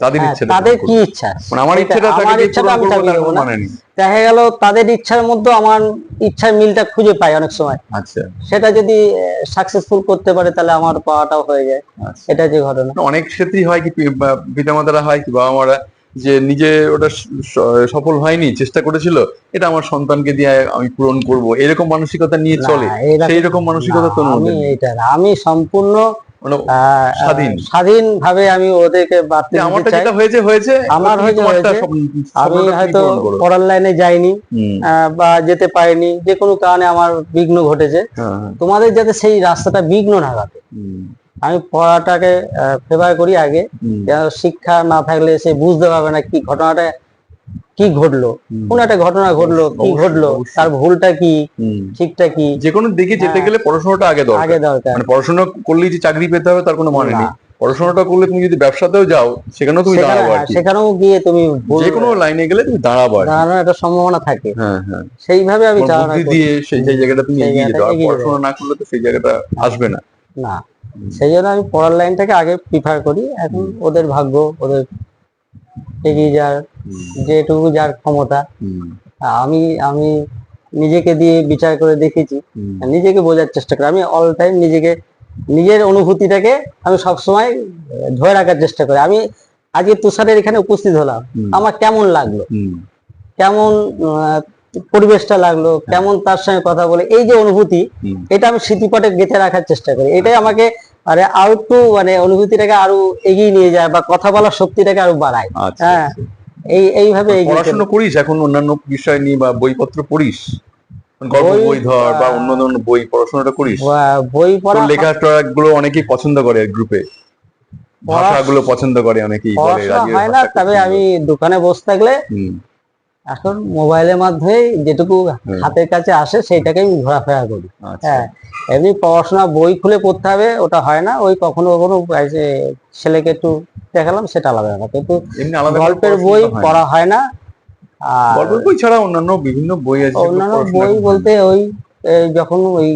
তাদের হ্যাঁ, ইচ্ছেটা তাদের পূরণ কি করবে। ইচ্ছা, মানে আমার সেটা ইচ্ছেটা তাকে আমার দিয়ে ইচ্ছাটা পূরণ আমি করবো, চাপিয়ে তার দেবো কোনো না। মানে নেই। দেখা গেল তাদের ইচ্ছার মধ্যে আমার ইচ্ছার মিলটা খুঁজে পাই অনেক সময়, আচ্ছা, সেটা যদি সাকসেসফুল করতে পারে তাহলে আমার পাওয়াটাও হয়ে যায়। আচ্ছা। এটা যে ঘটনা। অনেক ক্ষেত্রেই হয় কি, পিতামাতারা হয় কি, বাবা মারা, যে নিজে ওটা সফল হয়নি, চেষ্টা করেছিল, এটা আমার সন্তানকে দিয়ে আমি পূরণ করব, এরকম মানসিকতা নিয়ে না, চলে। সেই রকম না, মানসিকতা তোর আমি মধ্যে নেই। এইটা না, আমি সম্পূর্ণ মানে স্বাধীন স্বাধীন, স্বাধীনভাবে আমি ওদেরকে বাড়তে যে দিতে আমারটা চাই। যেটা হয়েছে হয়েছে, আমার তুমি হয়তো তোমারটা হয়েছে, আমি স্বপ্নটা তুমি হয়তো পূরণ করো। পড়ার লাইনে যাইনি, হুম। বা যেতে পারিনি, যে কোনো কারণে আমার বিঘ্ন ঘটেছে। হ্যাঁ, হ্যাঁ। তোমাদের যাতে সেই রাস্তাটা বিঘ্ন না ঘটে, হুম, আমি পড়াটাকে ফেভার করি আগে। হুম, শিক্ষা না থাকলে সে বুঝতে পারবে না কি ঘটনাটা কি ঘটলো, হুম। কোন একটা ঘটনা ঘটলো, কি অবশ্যই, ঘটলো, অবশ্যই। তার ভুলটা কি, হুম। ঠিকটা কি। যে কোনো দিকে যেতে হ্যাঁ, গেলে পড়াশোনাটা আগে দরকার। আগে দরকার। মানে পড়াশোনা করলেই যে চাকরি পেতে হবে তার কোনো মানে না, নেই। পড়াশোনাটা করলে তুমি যদি ব্যবসাতেও যাও, সেখানেও তুমি সেখানে দাঁড়াবো আর কি। সেখানেও গিয়ে তুমি ভুল যে কোনো লাইনে গেলে তুমি দাঁড়াবো আর কি। দাঁড়ানোর একটা সম্ভাবনা থাকে। হ্যাঁ, হ্যাঁ। সেইভাবে আমি তোমার চালনা বুদ্ধি করি। দিয়ে সেই জায়গাটা তুমি সেই এগিয়ে যেতে জায়গাটা পারো। আর এগিয়ে পড়াশোনা যাবে। না করলে তো সেই জায়গাটা আসবে না। না, সেই জন্য আমি পড়ার লাইনটাকে আগে প্রিফার করি। এখন ওদের ভাগ্য, ওদের এগিয়ে যার যেটুকু যার ক্ষমতা। হুম, আমি আমি নিজেকে দিয়ে বিচার করে দেখেছি, হুম, নিজেকে বোঝার চেষ্টা করি। আমি অল টাইম নিজেকে, নিজের অনুভূতিটাকে আমি সবসময় ধরে রাখার চেষ্টা করি। আমি আজকে তুষারের এখানে উপস্থিত হলাম, হুম, আমার কেমন লাগলো, হুম, কেমন পরিবেশটা লাগলো, কেমন তার সঙ্গে কথা বলে, এই যে অনুভূতি, হুম। এটা আমি স্মৃতিপটে গেঁথে রাখার চেষ্টা করি। এটাই আমাকে আরে আরো একটু মানে অনুভূতিটাকে আরো এগিয়ে নিয়ে যায় বা কথা বলার শক্তিটাকে আরো বাড়ায়। আচ্ছা, হ্যাঁ, আচ্ছা। এইভাবে এগিয়ে পড়াশোনা চলি। করিস এখন অন্যান্য বিষয় নিয়ে, বা বইপত্র পড়িস? গল্প বই বই ধর, বা অন্য ধরনের বই, পড়াশোনাটা করিস? বই তোর পড়া লেখাটা গুলো অনেকেই পছন্দ করে গ্রুপে, ভাষাগুলো পছন্দ করে, অনেকেই বলে পড়াশোনা রাজীবের হয় না, ভাষা খুব তবে সুন্দর। আমি দোকানে বসে থাকলে হুম, এখন মোবাইলের মাধ্যমে যেটুকু হুম। হাতের কাছে আসে সেইটাকে আমি ঘোরাফেরা করি। আচ্ছা। হ্যাঁ, এমনি পড়াশোনা বই খুলে পড়তে হবে ওটা হয় না। ওই কখনো কখনো এই যে ছেলেকে একটু দেখালাম, সেটা আলাদা ব্যাপার, কিন্তু এমনি আলাদা করে গল্পের বই পড়াশোনাটা হয় না। পড়া হয় না। আর গল্পের বই ছাড়া অন্যান্য বিভিন্ন বই আছে যেগুলো অন্যান্য পড়াশোনা বই এখন হয় না। বলতে ওই যখন ওই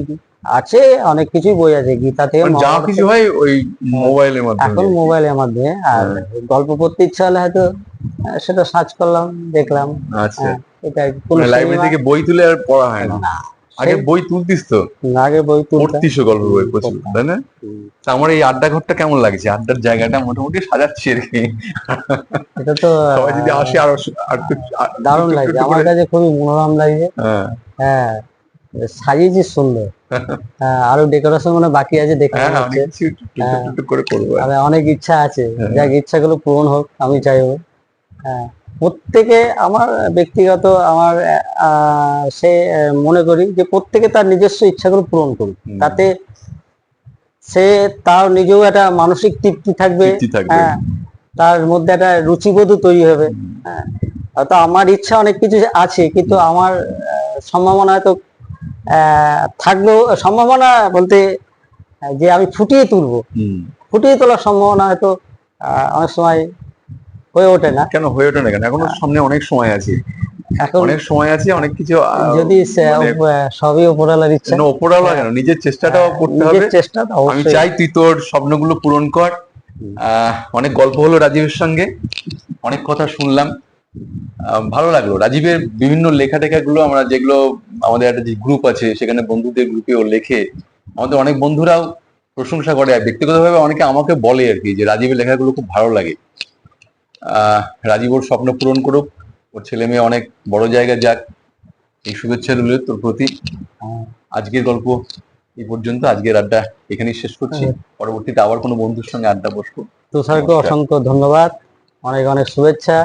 আছে অনেক কিছুই বই আছে, গীতা থেকে মানে যা মহাভারত কিছু থেকে। হয় ওই হ্যাঁ, মোবাইলের মাধ্যমে এখন আর কি। মোবাইলের মাধ্যমে। আর হ্যাঁ। গল্প পড়তে ইচ্ছা হলে হয়তো সেটা সার্চ করলাম, দেখলাম। আচ্ছা। হ্যাঁ, এটা আর কি। কোনো মানে লাইব্রেরি সিনেমা থেকে বই তুলে আর পড়া হয় না? না, আগে সেই বই তুলতিস তো? আগে বই তুলতাম। পড়তিসও গল্প বই প্রচুর, পড়তাম। তাই না? তা আমার এই আড্ডা ঘরটা কেমন লাগছে? আড্ডার জায়গাটা মোটামুটি সাজাচ্ছি আর কি। এটা তো সবাই যদি আসে আরো আর একটু দারুণ লাগছে, একটু আমার করে। কাছে খুবই মনোরম লাগছে। হ্যাঁ, হ্যাঁ, সাজিয়েছিস সুন্দর। হ্যাঁ, আরো ডেকোরেশন মানে বাকি আছে দেখে হ্যাঁ, মনে অনেক হচ্ছে। কিছু হ্যাঁ, টুকটুক করে করবো আর আমি অনেক ইচ্ছা আছে, হ্যাঁ। যাক ইচ্ছাগুলো পূরণ হোক আমি চাইবো। হ্যাঁ, প্রত্যেকে আমার ব্যক্তিগত আমার সে মনে করি যে প্রত্যেকে তার নিজস্ব ইচ্ছাগুলো পূরণ করুক, হুম। তাতে সে তার নিজেও একটা মানসিক তৃপ্তি থাকবে। তৃপ্তি থাকবে। হ্যাঁ, তার মধ্যে একটা রুচিবোধও তৈরি হবে। হ্যাঁ, হয়তো আমার ইচ্ছা অনেক কিছু আছে, কিন্তু আমার সম্ভাবনা হয়তো থাকলেও, সম্ভাবনা বলতে যে আমি ফুটিয়ে তুলবো, হুম। ফুটিয়ে তোলার সম্ভাবনা হয়তো অনেক সময় হয়ে ওঠে না। কেন হয়ে ওঠে না কেন? এখনো সামনে অনেক সময় আছে, এখন অনেক সময় আছে, অনেক কিছু যদি মানে সবই ওপরওয়ালার ইচ্ছা। ওপরওয়ালা কেন, নিজের চেষ্টাটাও করতে হবে। নিজের চেষ্টা তো আমি অবশ্যই। চাই তুই তোর স্বপ্নগুলো পূরণ কর। অনেক গল্প হলো রাজীবের সঙ্গে, অনেক কথা শুনলাম, ভালো লাগলো। রাজীবের বিভিন্ন লেখা টেখা গুলো আমরা, যেগুলো আমাদের একটা যে গ্রুপ আছে সেখানে বন্ধুদের গ্রুপে ও লেখে, আমাদের অনেক বন্ধুরাও প্রশংসা করে, আর ব্যক্তিগতভাবে অনেকে আমাকে বলে আর কি যে রাজীবের লেখাগুলো খুব ভালো লাগে। রাজীব ওর স্বপ্ন পূরণ করুক, ওর ছেলে মেয়ে অনেক বড় জায়গায় যাক, এই শুভেচ্ছা রইল তোর প্রতি। আজকের গল্প এই পর্যন্ত, আজকের আড্ডা এখানেই শেষ করছি। পরবর্তীতে আবার কোনো বন্ধুর সঙ্গে আড্ডা বসবো। তুষারকে নমস্কার। অসংখ্য ধন্যবাদ, অনেক অনেক শুভেচ্ছা।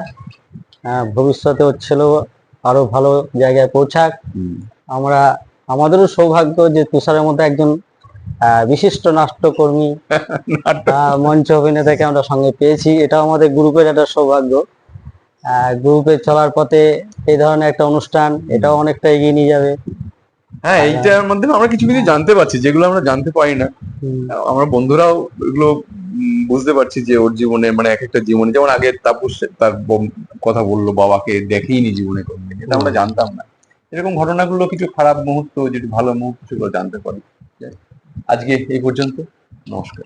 ভবিষ্যতে ছিল আরো ভালো জায়গায় পৌঁছাক। আমরা, আমাদেরও সৌভাগ্য যে তুষারের মতো একজন বিশিষ্ট নাট্যকর্মী, মঞ্চ অভিনেতাকে আমরা সঙ্গে পেয়েছি, এটাও আমাদের গ্রুপের একটা সৌভাগ্য। গ্রুপে চলার পথে এই ধরনের একটা অনুষ্ঠান, এটাও অনেকটা এগিয়ে নিয়ে যাবে। হ্যাঁ, এইটার মাধ্যমে আমরা কিছু কিছু জানতে পারছি যেগুলো আমরা জানতে পারি না। আমরা বন্ধুরাও এগুলো বুঝতে পারছি যে ওর জীবনে মানে এক একটা জীবনে, যেমন আগে তাপস তার কথা বললো বাবাকে দেখেইনি জীবনে কোনদিন, এটা আমরা জানতাম না। এরকম ঘটনাগুলো, কিছু খারাপ মুহূর্ত, যেটি ভালো মুহূর্ত, সেগুলো জানতে পারি। আজকে এই পর্যন্ত, নমস্কার।